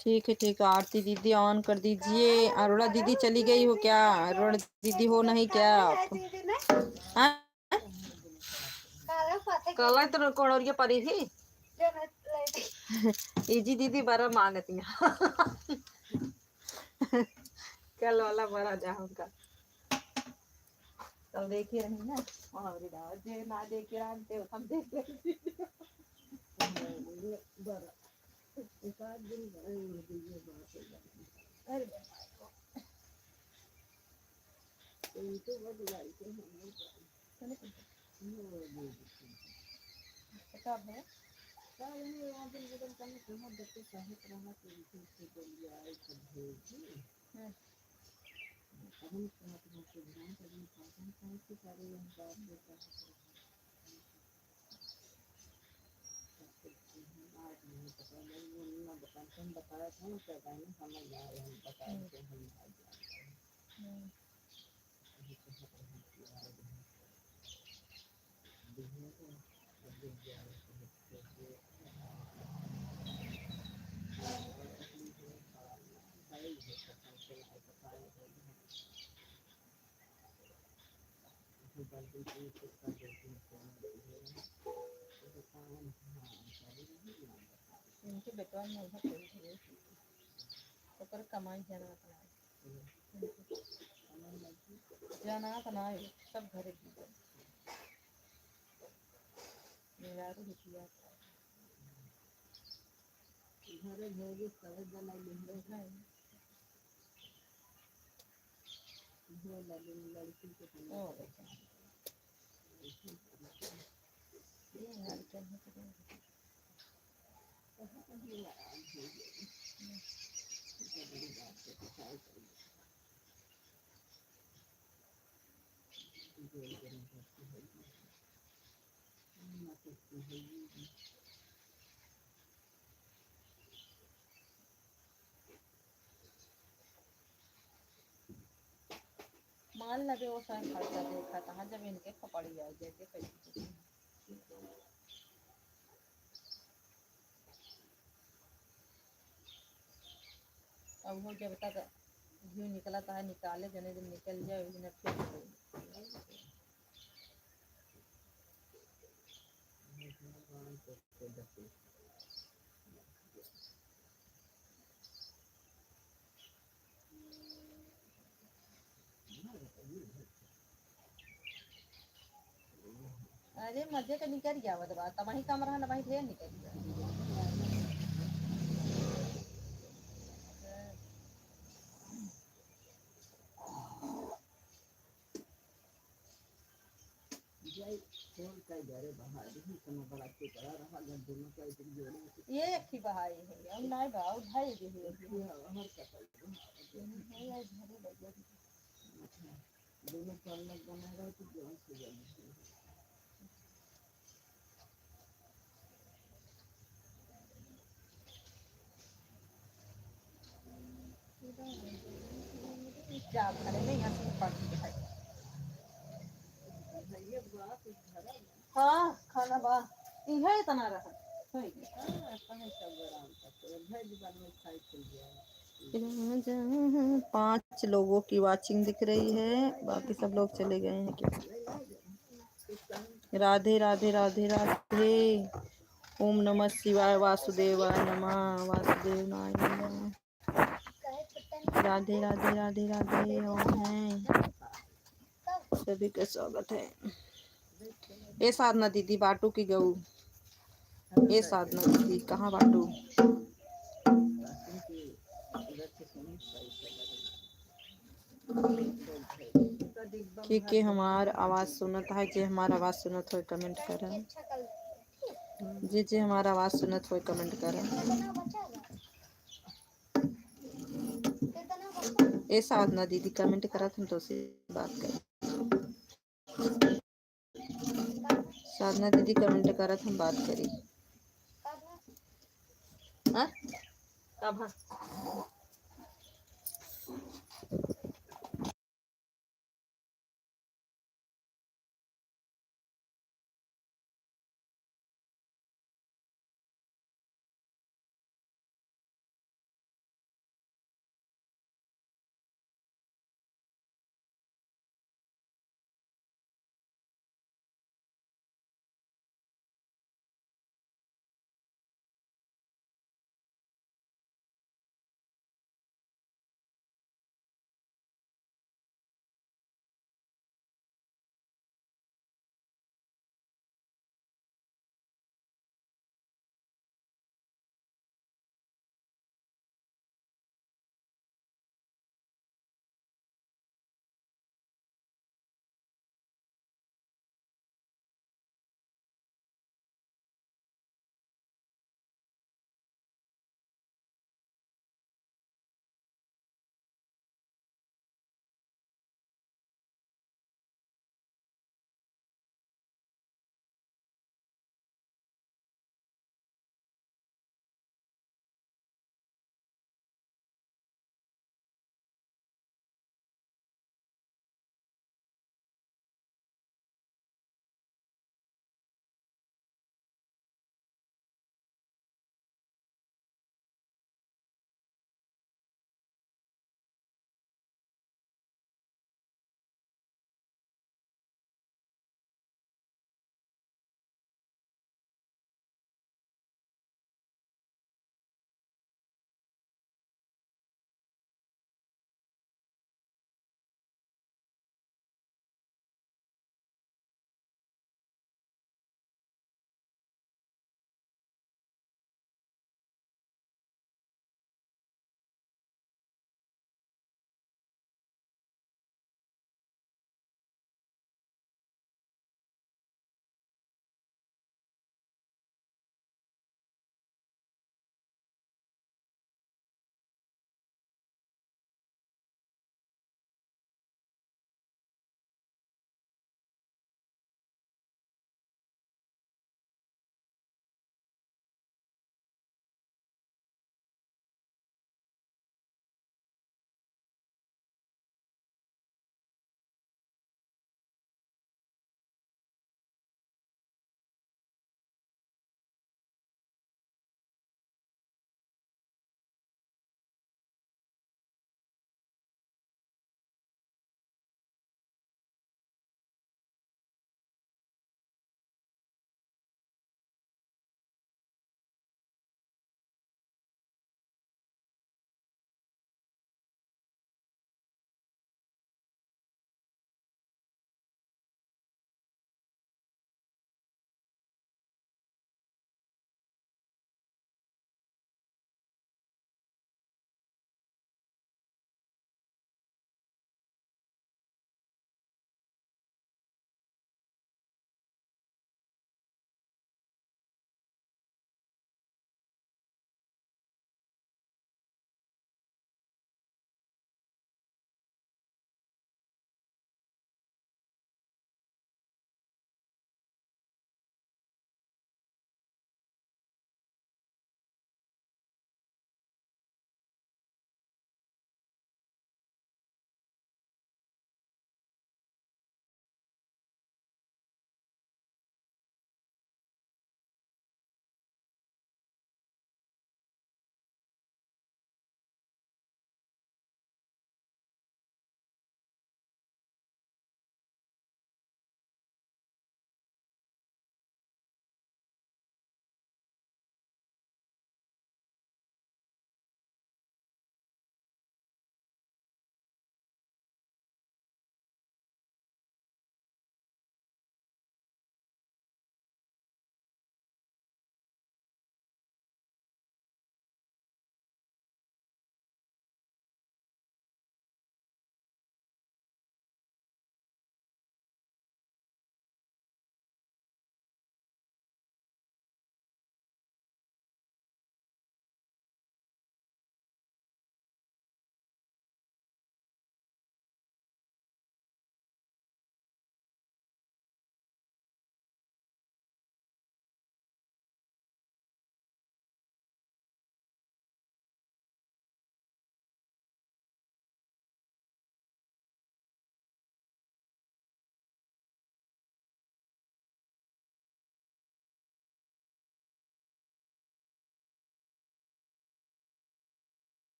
ठीक है आरती दीदी ऑन कर दीजिए। अरोड़ा दीदी चली गई हो क्या? अरोड़ा दीदी हो नहीं क्या आप? कल तो कोड़िया परी थी इजी दीदी बड़ा मांगती कल वाला बड़ा जाऊंगा कल देख ही रही ना और जे ना देख रहे हम देख रहे एक आध दिन अरे तो बहुत गाड़ी से हम किताब है क्या ये वहां पे निकल करने कहां बच्चे साहित रहा तो इसे बोलिए आए सब भेजी हम कहां से ध्यान करने पासन कहां से सारे हम बात देता है आज नहीं पता नहीं ना बताते हम बताया था ना क्या कहने समझ आ रहे हम बताए थे हम आज इनके बेटवा में उधर कोई तो पर कमाई जाना था ना सब घरे की मेरा तो रुपया घरे भेजे सब जना ले है वो लड़की के ओ ये हाल क्या है मान लगे वो सारा खर्चा देखा था जब इनके पकड़ी आ जैसे पैसे अब वो जब तक घी निकला था निकाले जने दिन निकल जाए उस दिन फिर अरे मजे तो निकल गया बदबा तमाही कम रहा नमाही ढेर निकल गया ये एक ही बहाई है हम नहीं भाव ढाई दे दोनों चलने बना रहे तो जोन से क्या करे नहीं हंसी पड़ती है हाँ खाना बा इहे इतना रहा पांच लोगों की वाचिंग दिख रही है बाकी सब लोग चले गए हैं क्या राधे राधे राधे राधे ओम नमः शिवाय वासुदेवाय नमः वासुदेवाय नमः राधे राधे राधे राधे ओम है सभी का स्वागत है ये साधना दीदी बाटू की गऊ ये साधना दीदी कहाँ बाटू ठीक है हमार आवाज सुनत है जे हमार आवाज सुनत हो कमेंट करें जे हमारा आवाज सुनत हो कमेंट करें ए साधना दीदी कमेंट करा तुम तो से बात करें साधना दीदी कमेंट करा हम बात करी हाँ कब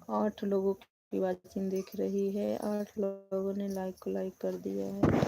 8 लोगों की वाचिंग दिख रही है। 8 लोगों ने लाइक को लाइक कर दिया है।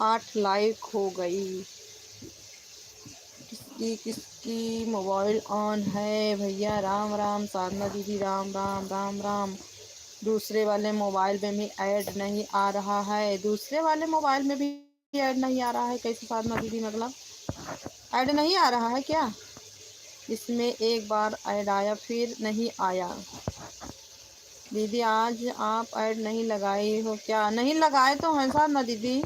आठ लाइक हो गई। किसकी किसकी मोबाइल ऑन है भैया? राम राम साधना दीदी, राम राम राम राम। दूसरे वाले मोबाइल में भी ऐड नहीं आ रहा है। दूसरे वाले मोबाइल में भी ऐड नहीं आ रहा है? कैसे साधना दीदी, मतलब ऐड नहीं आ रहा है क्या? इसमें एक बार ऐड आया फिर नहीं आया। दीदी आज आप ऐड नहीं लगाई हो क्या? नहीं लगाए तो हैं साधना दीदी।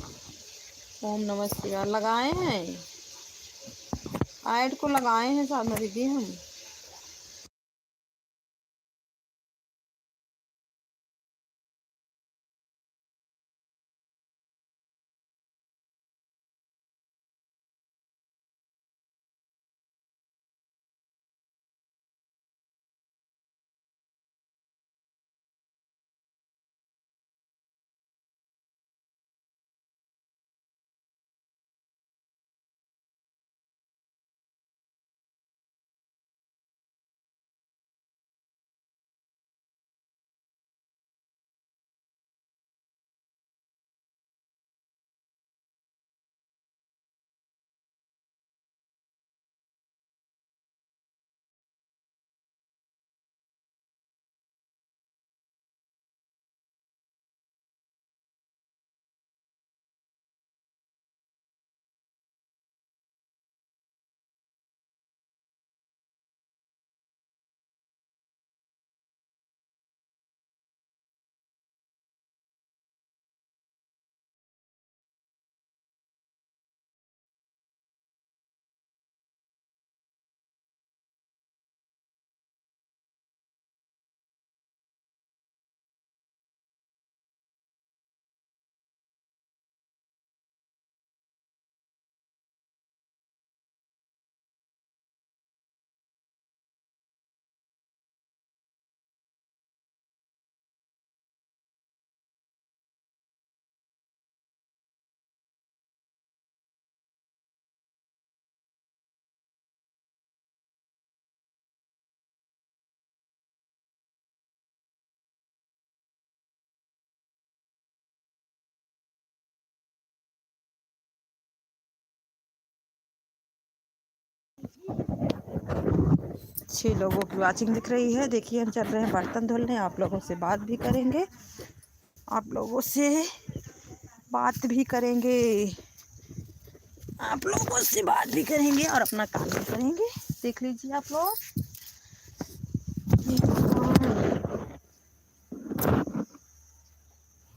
ओम नमः शिवाय लगाए हैं, ऐड को लगाए हैं साधना दीदी हम। 6 लोगों की वॉचिंग दिख रही है। देखिए हम चल रहे हैं बर्तन धुलने, आप लोगों से बात भी करेंगे, आप लोगों से बात भी करेंगे, आप लोगों से बात भी करेंगे और अपना काम भी करेंगे। देख लीजिए आप लोग।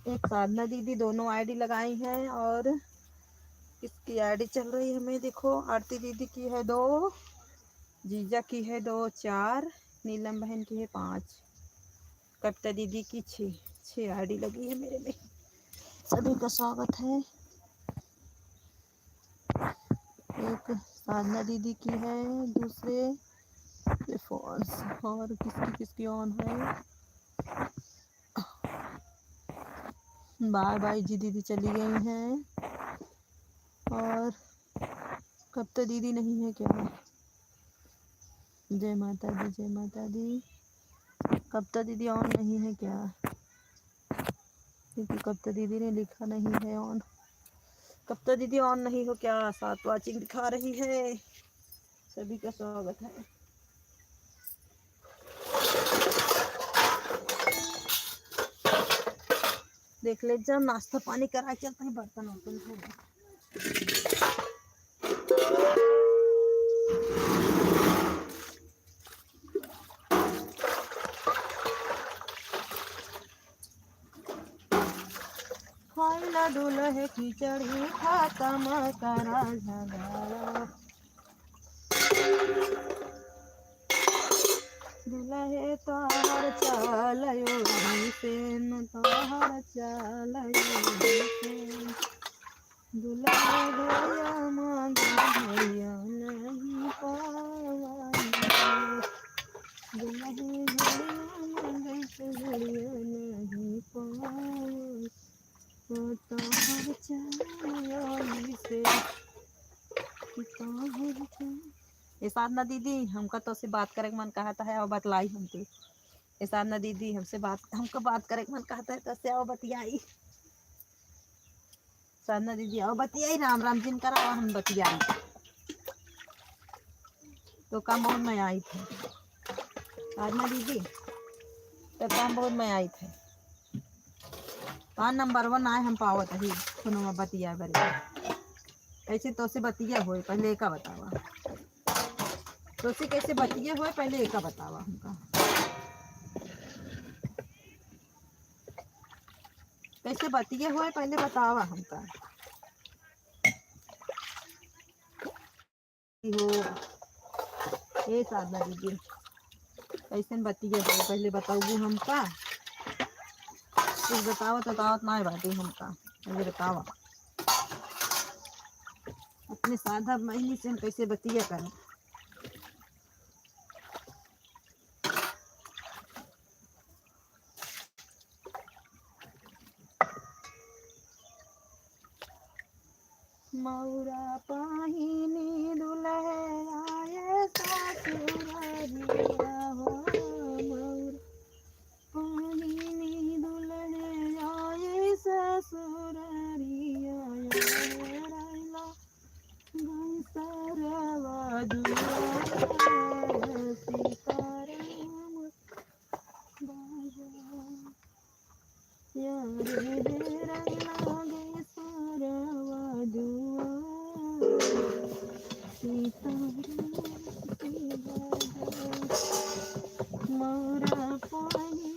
एक साधना दीदी दोनों आईडी लगाई हैं और इसकी आईडी चल रही है हमें। देखो आरती दीदी की है 2, जीजा की है 2, 4, नीलम बहन की है 5, कविता दीदी की 6 आईडी लगी है मेरे में। सभी का स्वागत है। एक साधना दीदी की है, दूसरे फोन और किसकी किसकी ऑन है। बाय बाय जी दीदी चली गई हैं और कविता दीदी नहीं है क्या। जय माता दी, जय माता दी। कविता दीदी ऑन नहीं है क्या, क्योंकि कविता दीदी ने लिखा नहीं है ऑन। कविता दीदी ऑन नहीं हो क्या, 7 वॉचिंग दिखा रही है। सभी का स्वागत है। देख ले जब नाश्ता पानी करा चलते हैं, बर्तन वर्तन धोने। खाइला दूल्हे खिचड़ी खाता मकरा झगड़ा, दूल्हे तोहर चलयो से न तोहर चलयो से, दूल्हा भैया मांगे भैया नहीं पावन, दूल्हा भैया मांगे भैया नहीं पावन, तोहर चलयो से तोहर चल। ये साधना दीदी हमका तो से बात करे मन कहता है और बतलाई हमके। ये साधना दीदी हमसे बात हमको बात करे मन कहता है तो से आओ बतियाई। साधना दीदी आओ बतियाई, राम राम जिन करा हम बतियाई तो काम बहुत में आई थे। साधना दीदी तो काम बहुत में आई थे। नंबर 1 आए हम पावत ही सुनो बतिया बरे ऐसे तो से बतिया हो। पहले का बतावा तो से कैसे बतिया हो, पहले एक बतावा हमका कैसे बतिया हो, पहले बतावा हमका हो। ये साधना दीदी कैसे बतिया हो पहले बताऊगी हमका, कुछ बतावा तो दावत ना बाटी हमका पहले बतावा। अपने साधा महीने से हम कैसे बतिया करें। मौरा पाहिनी दुल्हे आए ससुररिया हो, मौरा पाहिनी दुल्हे आए ससुररिया रैला गंसरवा दुआर सीताराम बाजा यारे रैला गंसरवा दुआर सीताराम मौरा पानी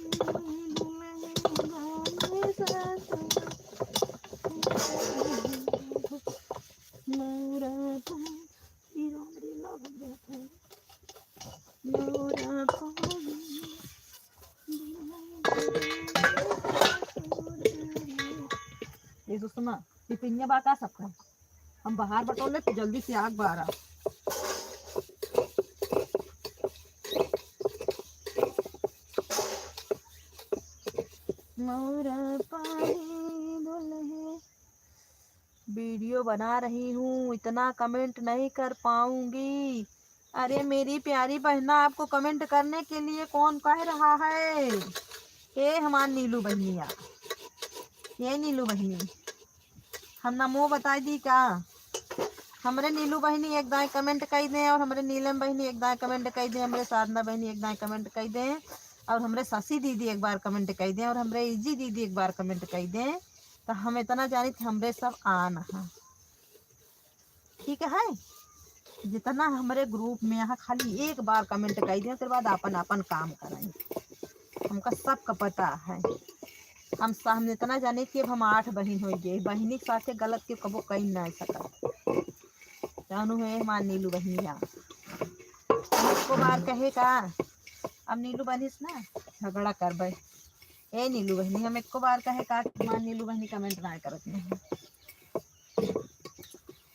मौरा ये तो सुना ये पिन्या बात आ सकता है। हम बाहर बटोले तो जल्दी से आग बारा मौरा पानी दुल्हे। वीडियो बना रही हूँ, इतना कमेंट नहीं कर पाऊंगी। अरे मेरी प्यारी बहना आपको कमेंट करने के लिए कौन कह रहा है। ये हमार नीलू बहनिया, ये नीलू बहनी हम ना मुँह बताई दी क्या। हमारे नीलू बहनी एक दाएं कमेंट कर दें, और हमारे नीलम बहनी एक दाएं कमेंट कर दें, हमारे साधना बहनी एक दाएं कमेंट कर दें, और हमारे शशि दीदी एक बार कमेंट कर दें, और हमारे इजी दीदी एक बार कमेंट कर दें। तो हम इतना जानी थे हमरे सब आन है, ठीक है। जितना हमारे ग्रुप में यहाँ खाली एक बार कमेंट कर दें, उसके बाद अपन अपन काम करें। हमका सबका पता है। हम इतना जाने कि अब हम 8 बहन हो गए, बहनी के साथे गलत के कबो कहीं ना सकत जानू है हमार नीलू बहनिया। इसको बार कहे का अब नीलू बहनीस ना झगड़ा करबे। ए नीलू बहनी हम एको बार कहे का हमार नीलू बहनी कमेंट ना करत नहीं।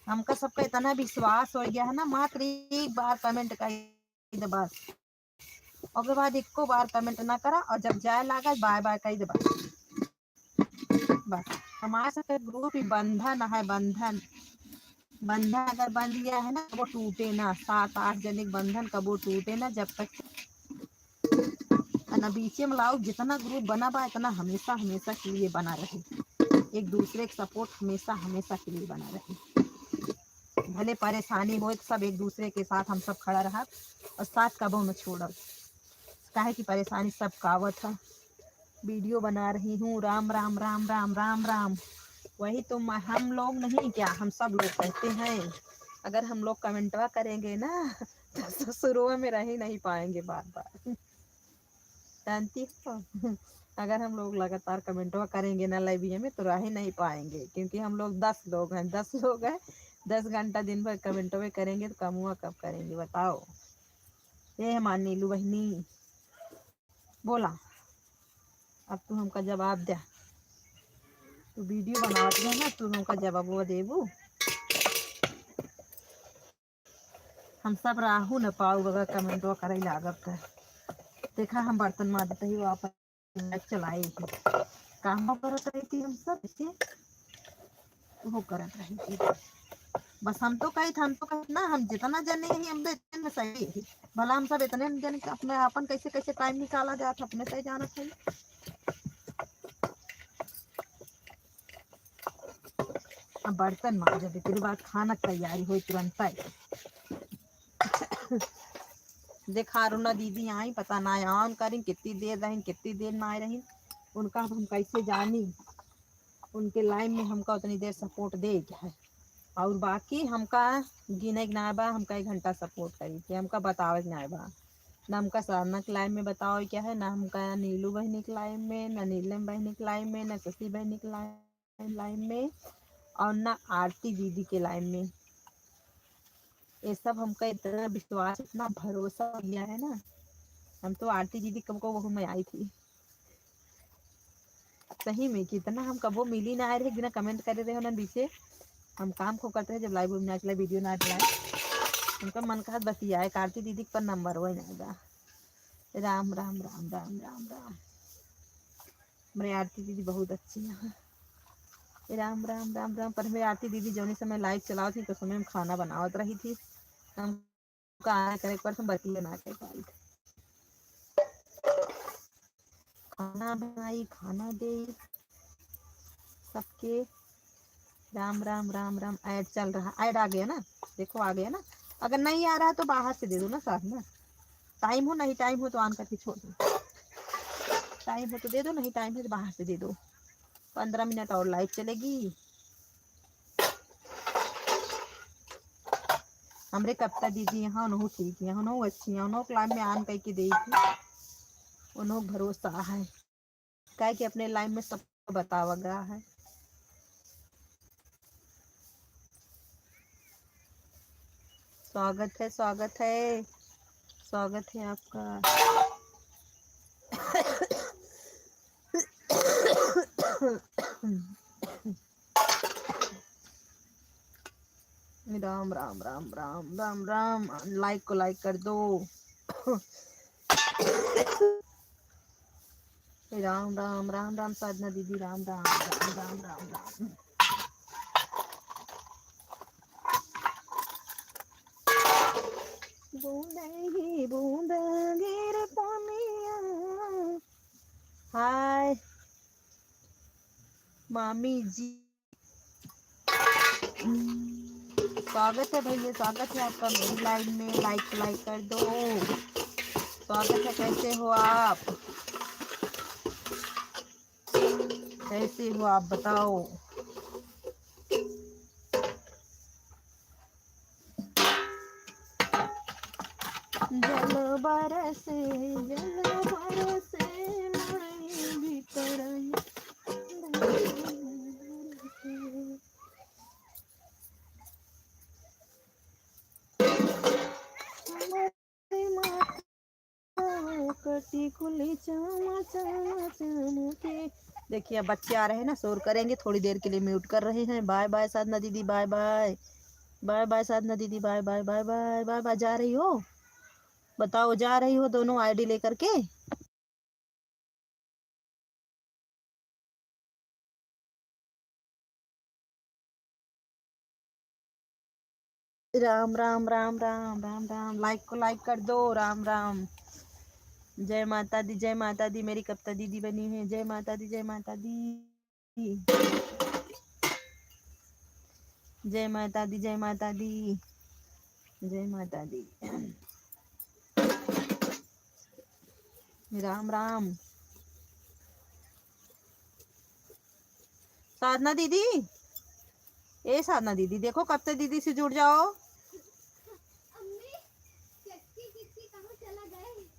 हमका सबका इतना विश्वास हो गया है ना, मात्र एक बार कमेंट कर दे बस, और बाद एको बार कमेंट ना करा, और जब जाए लागा बाय बाय कह दे बस। हमारे साथ ग्रुप ही बंधन है, बंधन बंधन अगर बंध गया है ना वो टूटे ना। 7-8 जने बंधन कबो टूटे ना, जब तक ना बीचे में लाओ। जितना ग्रुप बना बा इतना हमेशा हमेशा के लिए बना रहे, एक दूसरे का सपोर्ट हमेशा हमेशा के लिए बना रहे। भले परेशानी हो सब एक दूसरे के साथ हम सब खड़ा रहा, और साथ कबो न छोड़ब। काहे की परेशानी सब कावत है। वीडियो बना रही हूँ, राम राम राम राम राम राम, वही तो हम लोग नहीं क्या, हम सब लोग कहते हैं। अगर हम लोग कमेंटवा करेंगे ना तो शुरू में रह ही नहीं पाएंगे बार बार, जानती हो। अगर हम लोग लगातार कमेंटवा करेंगे ना लाइव में तो रह ही नहीं पाएंगे, क्योंकि हम लोग 10 लोग हैं, 10 लोग हैं। 10 घंटा दिन भर कमेंटवे करेंगे तो कमुआ कब करेंगे बताओ। ये हमारी नीलू बहनी बोला, अब तू हमका जवाब दे। तू वीडियो बनावत है ना, तू हमका जवाब वो देबू। हम सब राहू न पाऊ अगर कमेंटवा करे लागत है। देखा हम बर्तन मारते ही वापस चलाई थी, काम करत रही थी हम सब ऐसे वो करत रही थी। बस हम तो कही ना, हम जितना जने ही हम इतने में सही है। भला हम सब इतने जने अपने अपन कैसे कैसे टाइम निकाला जाता अपने से जाना चाहिए। अब बर्तन मार जब फिर बाद खाना तैयारी हुई तुरंत देखा रुना दीदी आई, पता ना ऑन करी कितनी देर रही कितनी देर ना रही, उनका हम कैसे जानी। उनके लाइन में हमका उतनी देर सपोर्ट दे है, और बाकी हमका गिने ना बा हमका 1 घंटा सपोर्ट करी थी। हमका बतावे ना बा ना हमका साधना के लाइन में बताओ क्या है, ना हमका नीलू बहनी के लाइन में, ना नीलम बहनी के लाइन में, ना शशि बहनी के लाइन में, और ना आरती दीदी के लाइन में। ये सब हमका इतना विश्वास इतना भरोसा दिया है ना। हम तो आरती दीदी कब वो में आई थी सही में, कितना हम कबो मिली ना आए रहे, बिना कमेंट करे रहे ना पीछे। हम काम खूब करते रहे, जब लाइव ना चला वीडियो ना चलाए उनका मन का बतिया है। आरती दीदी पर नंबर हो ना। राम राम राम राम राम राम, मेरी आरती दीदी बहुत अच्छी है। राम राम राम राम। पर मेरी आरती दीदी जो समय लाइव चलाओ थी तो समय हम खाना बनावत रही थी, हम करे पर तुम बतिया ना कर पाई। खाना बनाई, खाना दे सबके। राम राम राम राम। ऐड चल रहा, ऐड आ गया ना, देखो आ गया ना। अगर नहीं आ रहा है तो बाहर से दे दो ना साथ में। टाइम हो नहीं टाइम हो तो ऑन करके छोड़ दो, टाइम हो तो दे दो, नहीं टाइम है तो बाहर से दे दो। 15 मिनट और लाइव चलेगी। हमरे कविता दीदी यहाँ उन्हों ठीक है, उन्हों अच्छी है, उन्हों लाइव में आन करके दी थी, उन्हों भरोसा है क्या कि अपने लाइव में सब बतावा गया है। स्वागत है स्वागत है स्वागत है आपका। राम राम राम राम राम राम। लाइक को लाइक कर दो। राम राम राम राम। साधना दीदी राम राम राम राम राम राम। बूंदे ही बूंद गिर पानिया। हाय मामी जी। स्वागत है भैया, स्वागत है आपका मेरी लाइव में। लाइक कर दो। स्वागत है। कैसे हो आप? कैसे हो आप बताओ। जल बरसे मड़ई भीतर कटी खुली चमा चमा चमके। देखिए बच्चे आ रहे हैं ना, शोर करेंगे, थोड़ी देर के लिए म्यूट कर रहे हैं। बाय बाय साधना दीदी, bye bye. Bye bye Sadhana दीदी, bye bye bye bye bye bye. जा रही हो? बताओ, जा रही हो दोनों आईडी लेकर के? राम राम राम राम राम राम। लाइक को लाइक कर दो। राम राम। जय माता दी, जय माता दी। मेरी कविता दीदी बनी है। जय माता दी, जय माता दी। जय माता दी, जय माता दी, जय माता दी। राम राम। साधना दीदी, ए साधना दीदी, देखो कविता दीदी से जुड़ जाओ।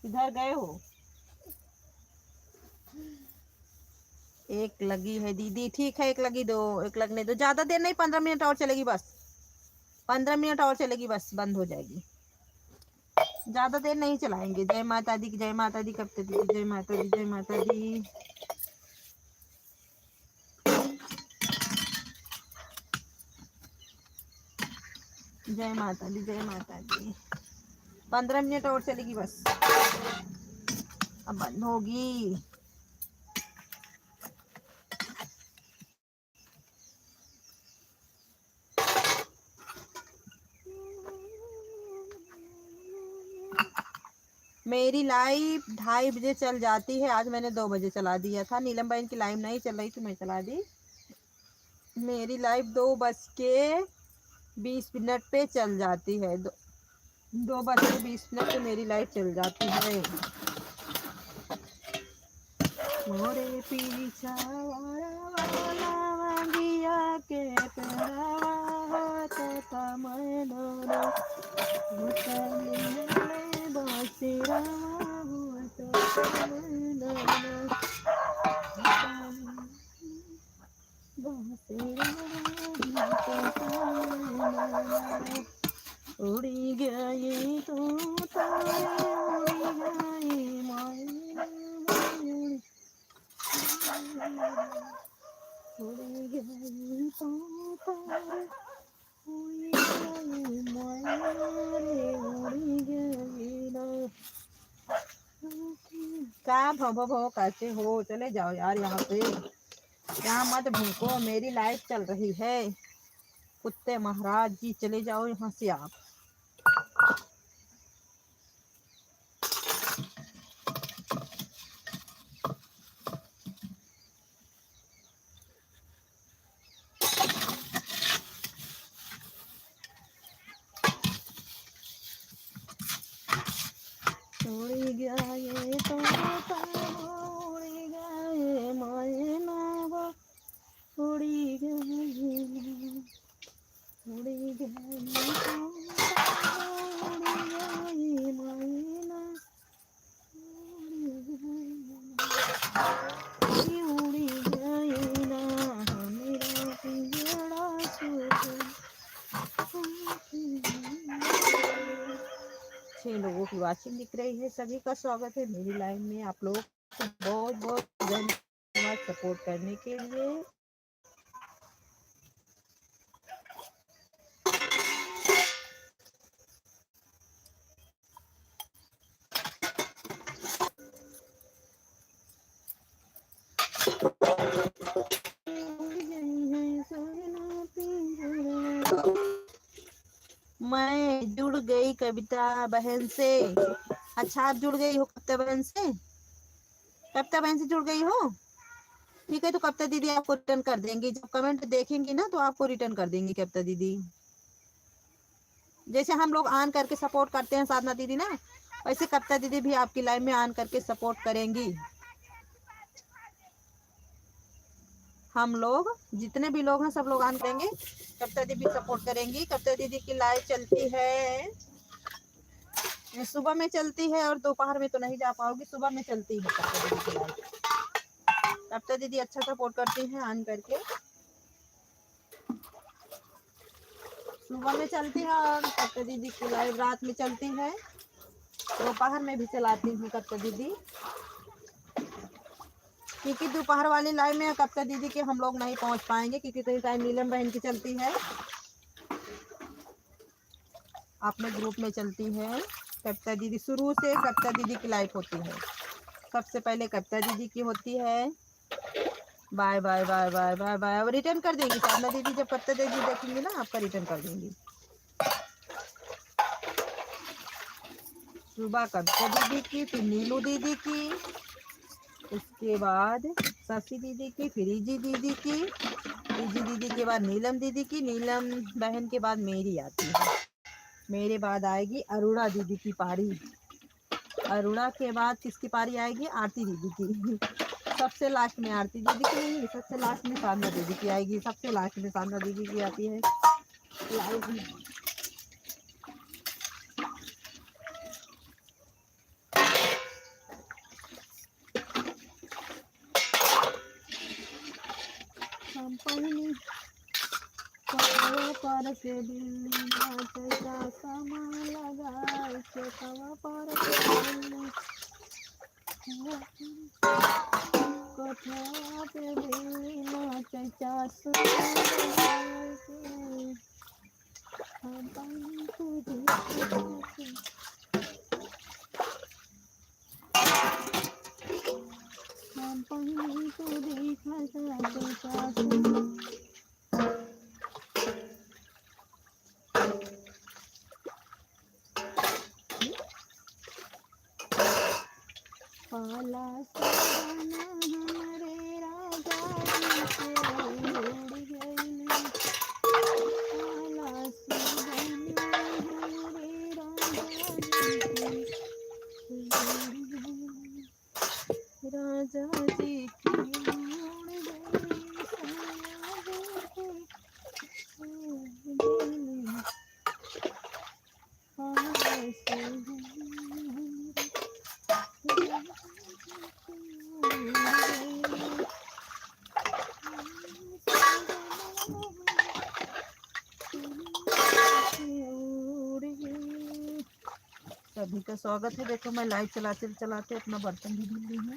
किधर गए हो? एक लगी है दीदी, ठीक है, एक लगी दो, एक लगने दो। ज्यादा देर नहीं, 15 मिनट और चलेगी बस। 15 मिनट और चलेगी बस, बंद हो जाएगी। ज्यादा देर नहीं चलाएंगे। जय माता दी, जय माता दी। कविता दीदी, जय माता दी, जय माता दी। जय माता दी, जय माता दी। 15 मिनट और चलेगी बस, अब बंद होगी। मेरी लाइव 2:30 बजे चल जाती है। आज मैंने 2 बजे चला दिया था। नीलम बहन की लाइव नहीं चल रही थी, मैं चला दी। मेरी लाइव 2:20 पे चल जाती है। 2:20 पे मेरी लाइव चल जाती है। मोरे पीछा वाला वांगिया के पेड़वा तो मैदाना बासिरा उड़ी गई तू उड़ी गई उड़ी गई तू उड़ी गई ना। क्या भो भो करते हो? चले जाओ यार यहाँ पे, यहाँ मत भूको। मेरी लाइफ चल रही है। कुत्ते महाराज जी, चले जाओ यहाँ से आप। उड़ी गए तो उड़ी गए मैना उड़ी गई उड़ी गई मैना उड़ी गई ना मेरा पिंजड़ा छूट। 6 लोगों की वाचिंग दिख रही है। सभी का स्वागत है मेरी लाइव में। आप लोग बहुत बहुत धन्यवाद सपोर्ट करने के लिए। मैं जुड़ गई कविता बहन से। अच्छा, आप जुड़ गई हो कविता बहन से? कविता बहन से जुड़ गई हो? ठीक है, तो कविता दीदी आपको रिटर्न कर देंगी। जब कमेंट देखेंगी ना तो आपको रिटर्न कर देंगी कविता दीदी। जैसे हम लोग ऑन करके सपोर्ट करते हैं साधना दीदी ना, वैसे कविता दीदी भी आपकी लाइव में ऑन करके सपोर्ट करेंगी। हम लोग जितने भी लोग हैं सब लोग ऑन करेंगे, कविता दीदी भी सपोर्ट करेंगी। कविता दीदी की लाइव चलती है, सुबह में चलती है और दोपहर में तो नहीं जा पाओगी, सुबह में चलती है कविता दीदी की लाइव। कविता दीदी अच्छा सपोर्ट करती है ऑन करके, सुबह में चलती है और कविता दीदी की लाइव रात में चलती है, दोपहर में भी चलाती हूँ कविता दीदी, क्योंकि दोपहर वाली लाइव में कविता दीदी के हम लोग नहीं पहुंच पाएंगे, क्योंकि कई टाइम नीलम बहन की चलती है, अपने ग्रुप में चलती है कविता दीदी। शुरू से कविता दीदी की लाइव होती है, सबसे पहले कविता दीदी की होती है। Bye bye bye bye bye bye. अब रिटर्न कर देंगी साधना दीदी, जब कविता दीदी देखेंगी ना आपका रिटर्न कर देंगी। सुबह कविता दीदी की, फिर नीलू दीदी की, उसके बाद शशि दीदी की, फिर इजी दीदी की, इजी दीदी के बाद नीलम दीदी की, नीलम बहन के बाद मेरी आती है, मेरे बाद आएगी अरुणा दीदी की पारी, अरुणा के बाद किसकी पारी आएगी? आरती दीदी की, सबसे लास्ट में आरती दीदी की नहीं, सबसे लास्ट में साधना दीदी की आएगी, सबसे लास्ट में साधना दीदी की आती है लाइव में। हम पहिनी कवा पर के दिल्ली नाचा सामान लगाए के, कवा पर के दिल्ली कोठवा पे दिल्ली नाचा सामान लगाए के, हम पहिनी तुझे हम पहिनी तुझे खचा पाला सजना हमारे राजा जी से उड़ गई, पाला सजना हमारे राजा जी से उड़ गई, राजा जी की उड़ गई सभी का स्वागत है। देखो मैं लाइव चलाते चलाते अपना बर्तन भी धुल ली हूँ।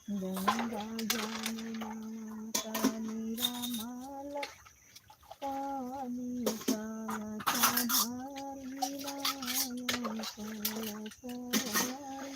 गंगा जमुना का माला पानी काला चढ़ार मिलाया काला चढ़ार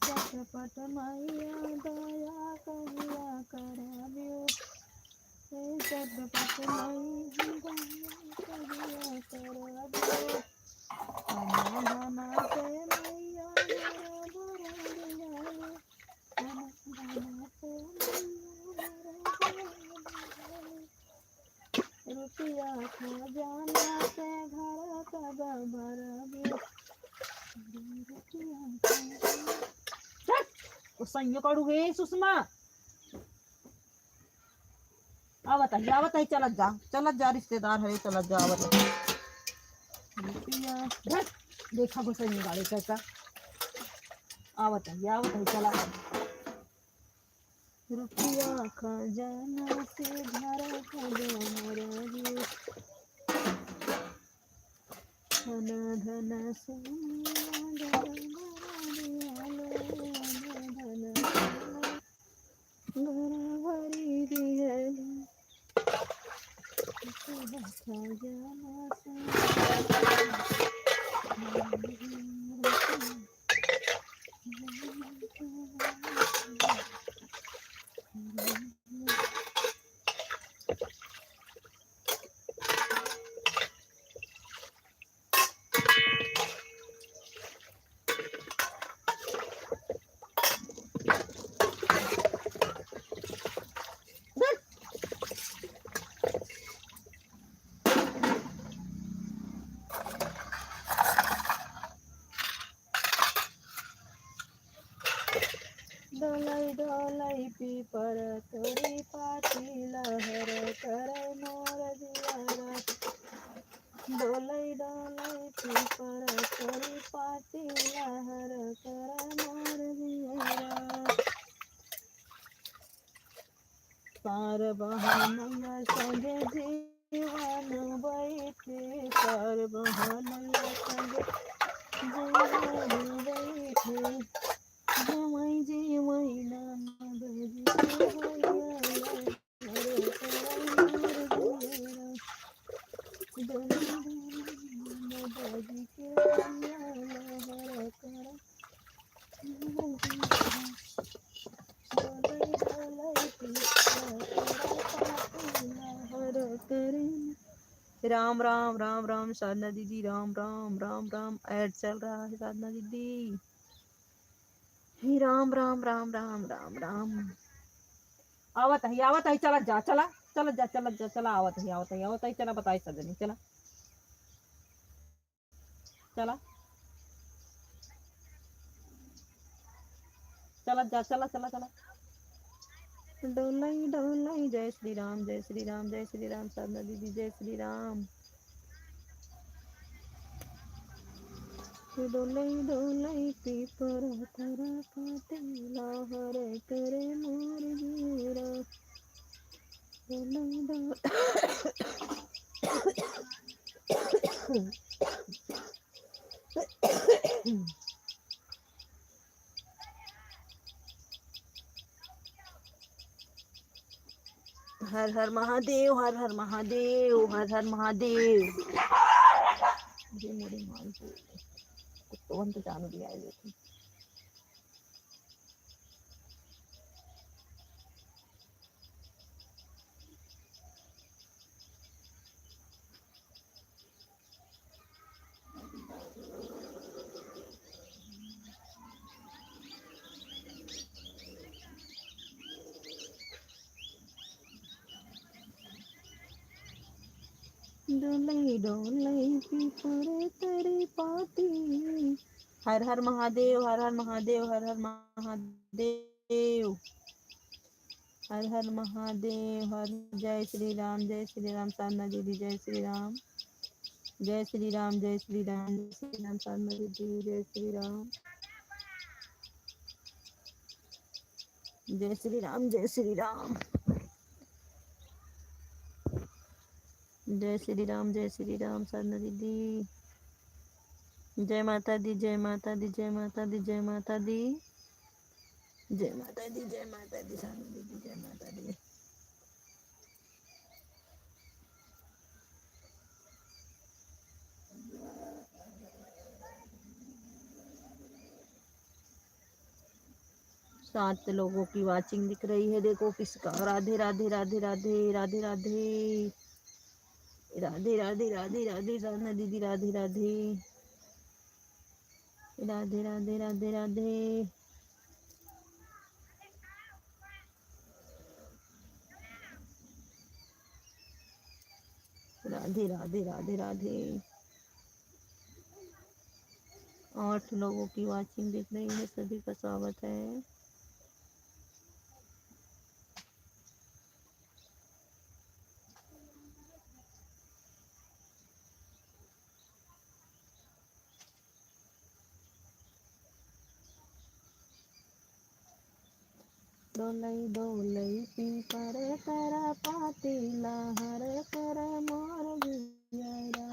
चटपट मैया दया कहिया कराब्यो, चटपट मैया दया कहिया कराब्यो, धना के मैया बड़ा दिलाए, धना के मैया बड़ा दिलाए, रुपया खजाना से घर कब भरबे संयो काढू गे सुषमा आवत है चलत जा रिश्तेदार है चलत जा आवत रुपया देखा घुसैनी गाड़ी कैसा आवत है चला रुपया खजाना से घर खजाना धन धन भरी दियल खजाना डोलाई डोलाई पीपर तोरी पाती लहर कर मोर दियारा डोलाई डोलाई पीपर तोरी पाती लहर कर मोर दियारा पार बहानैया संगे जीवन बैठे पार बहानैया संगे जीवन बैठे जमाई जमाई नाना बजी के भैया हरे कराई बजी के भैया हरे करा राम राम राम राम साधना दीदी राम राम राम राम ऐड चल रहा है साधना दीदी राम राम राम राम राम राम आवत है चला चला आवत है चला बताई सजनी चला चला चला डोलाई डोलाई जय श्री राम जय श्री राम जय श्री राम साधना दीदी जय श्री राम डोलाई डोलाई पीपर तरा पाते लहर करे मोर हीरा डोलाई हर हर महादेव हर हर महादेव हर हर महादेव जी मेरी मां कुत्तों तो जान दिया है लेकिन डोलाई डोलाई पीपर तेरी पाती हर हर महादेव हर हर महादेव हर हर महादेव हर हर महादेव हर जय श्री राम साधना दीदी जय श्री राम जय श्री राम जय श्री राम जय श्री राम साधना दीदी जय श्री राम जय श्री राम जय श्री राम जय श्री राम साधना दीदी जय माता दी जय माता दी जय माता दी जय माता दी जय माता दी जय माता दी साधना दीदी जय माता दी सात लोगों की वाचिंग दिख रही है देखो किसका राधे राधे राधे राधे राधे राधे राधे राधे राधे राधे साधना दीदी राधे राधे राधे राधे राधे राधे राधे राधे राधे राधे। 8 लोगों की वाचिंग दिख रही है, सभी का स्वागत है। डोलई डोलई पीपर कर पाती लहर कर मोर जियरा।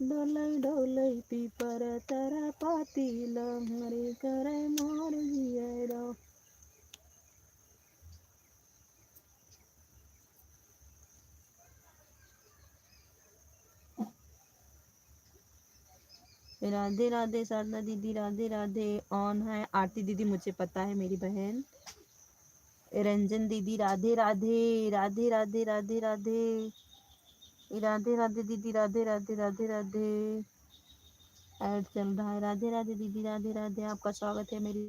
डोलई डोलई पीपर तर पाती लहर कर मोर जियरा। राधे राधे साधना दीदी, राधे राधे। ऑन है आरती दीदी, मुझे पता है मेरी बहन। रंजन दीदी राधे राधे राधे राधे राधे राधे राधे राधे दीदी, राधे राधे राधे राधे। ऐड चल रहा है। राधे राधे दीदी, राधे राधे, आपका स्वागत है मेरी।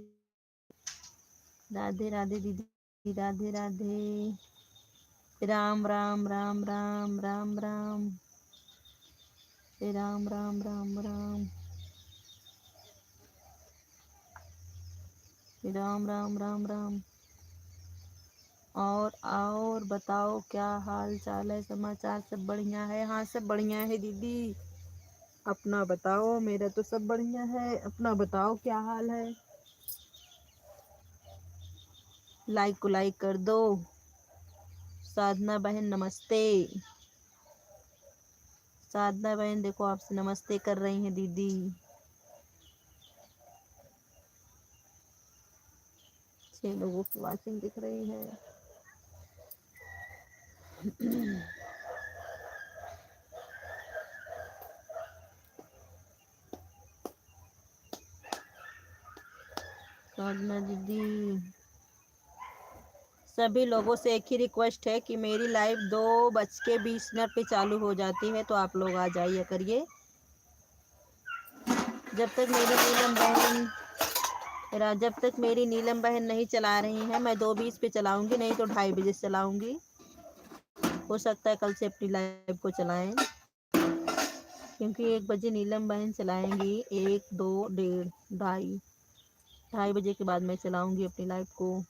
राधे राधे दीदी, राधे राधे। राम राम राम राम राम राम राम राम राम राम राम राम राम राम। और बताओ क्या हाल चाल है, समाचार सब बढ़िया है? हाँ सब बढ़िया है दीदी, अपना बताओ। मेरा तो सब बढ़िया है, अपना बताओ क्या हाल है। लाइक को लाइक कर दो। साधना बहन नमस्ते। साधना बहन देखो आपसे नमस्ते कर रही हैं दीदी। 6 लोगों की वाचिंग दिख रही है। साधना दीदी, सभी लोगों से एक ही रिक्वेस्ट है कि मेरी लाइव 2:20 पे चालू हो जाती है, तो आप लोग आ जाइए करिए। जब तक मेरी नीलम बहन नहीं चला रही हैं, मैं 2:20 पे चलाऊंगी, नहीं तो 2:30 बजे से चलाऊंगी। हो सकता है कल से अपनी लाइव को चलाएं, क्योंकि 1 बजे नीलम बहन चलाएंगी। 1 2 1:30 2:30 बजे के बाद मैं चलाऊंगी अपनी लाइव को।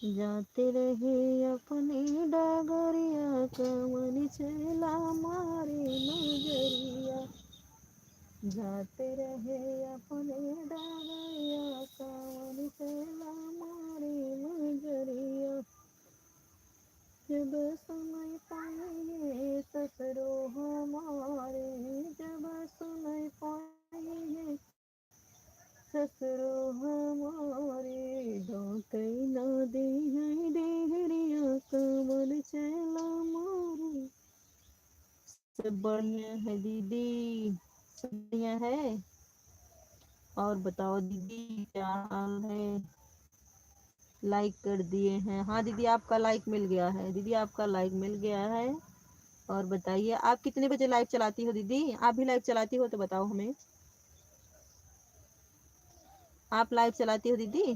जाते रहे अपनी डगरिया, कमन चला मारे नजरिया। जाते रहे अपने डगरिया, कमन चला मारे नजरिया। जब सुनाई पाएंगे ससुरो हमारे, जब सुनाई पाएंगे ससुरो हमारे। डोकई ना दे हैं डेहरिया, कमल चला मारे। सब बढ़िया है दीदी, सब बढ़िया है। और बताओ दीदी क्या हाल है? लाइक कर दिए हैं? हाँ दीदी आपका लाइक मिल गया है, दीदी आपका लाइक मिल गया है। और बताइए आप कितने बजे लाइव चलाती हो दीदी? आप भी लाइव चलाती हो तो बताओ हमें। आप लाइव चलाती हो दीदी?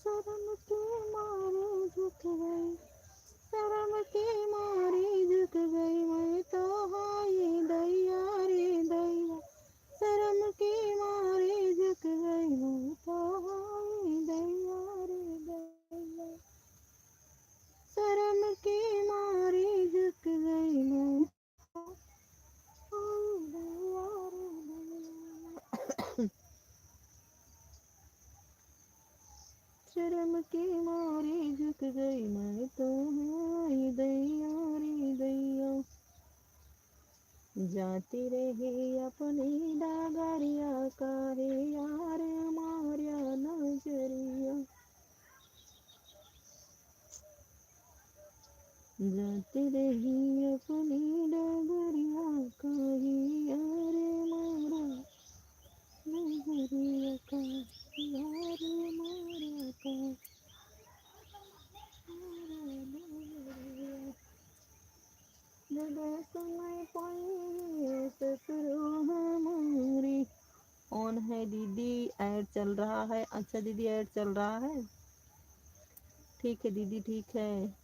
शर्म के मारे झुक गई, शर्म के मारे झुक गई मैं तो, हाय दैया रे दैया। शर्म के मारे झुक गई मैं तो, हाय दैया रे दैया। शर्म के मारे झुक गई मैं तो, हाय दैया रे दैया। शर्म के मारे झुक गई मैं तो, हाय दैया रे दैया। जाती रही अपनी डागरिया, काहे यार मारिया नजरिया। जाती रही अपनी डागरिया, काहे यार मारा नजरिया, काहे यार मारा का। ऐड चल रहा है। अच्छा दीदी ऐड चल रहा है, ठीक है दीदी ठीक है।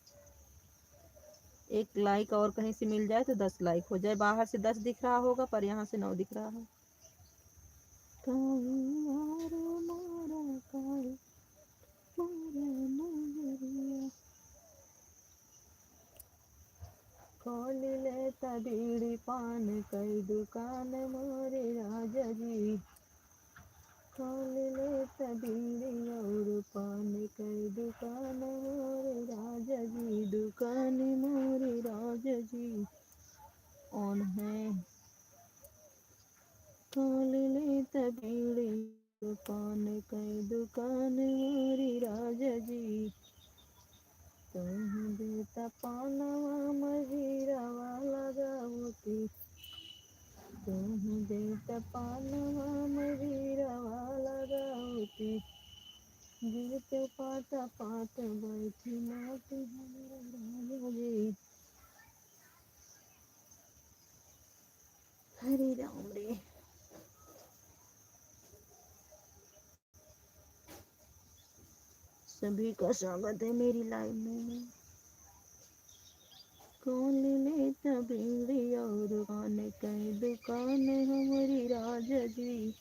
एक लाइक और कहीं से मिल जाए तो 10 लाइक हो जाए। बाहर से 10 दिख रहा होगा पर यहाँ से 9 दिख रहा है। खोल ले तबीड़ी पान कई दुकान मोरे राजा जी, खोल ले तबीड़ी और पान कई दुकान मोरे राजा जी, दुकान मोरे राजा जी ऑन है। खोल ले तबीड़ी पान कई दुकान मोरे राजा जी, तुम देता पानवा मजीरावा लगावती, तुम देता पानवा मजीरावा लगावती, गिरते पाता पात बैठी नाती राजा जी। हरे राम रे। सभी का स्वागत है मेरी लाइव में। खोल ले तबीड़ी और पान कई दुकान हमारी राजा जी,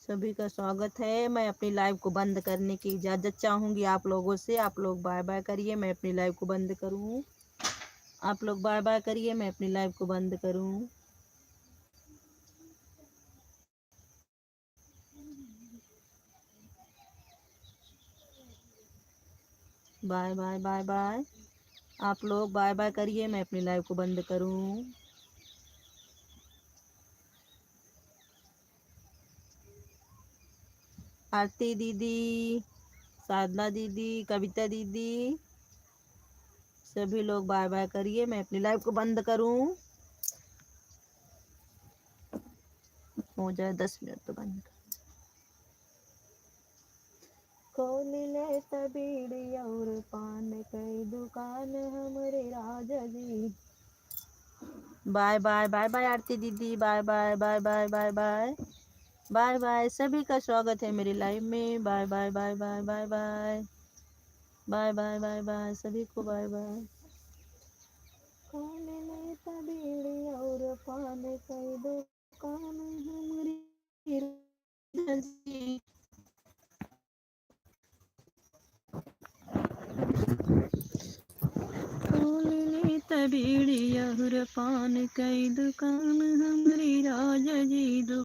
सभी का स्वागत है। मैं अपनी लाइव को बंद करने की इजाज़त चाहूँगी आप लोगों से। आप लोग बाय बाय करिए, मैं अपनी लाइव को बंद करूँ। आप लोग बाय बाय करिए, मैं अपनी लाइव को बंद करूँ। Bye bye bye bye. आप लोग बाय बाय करिए, मैं अपनी लाइव को बंद करूँ। आरती दीदी, साधना दीदी, कविता दीदी, सभी लोग बाय बाय करिए, मैं अपनी लाइव को बंद करूं। हो जाए 10 मिनट तो बंद। खोल ले तबीड़ी और पान कई दुकान हमारे Raja ji. Bye bye bye bye Aarti दीदी, bye bye bye bye bye bye bye bye. सभी का स्वागत है मेरी लाइव में। Bye bye bye bye bye bye bye bye bye bye, सभी को बाय बाय। खोल ले तबीड़ी और पान कई दुकान हमारी राजा जी। खोल ले तबीड़ी और पान कई दुकान हमारी राजा जी।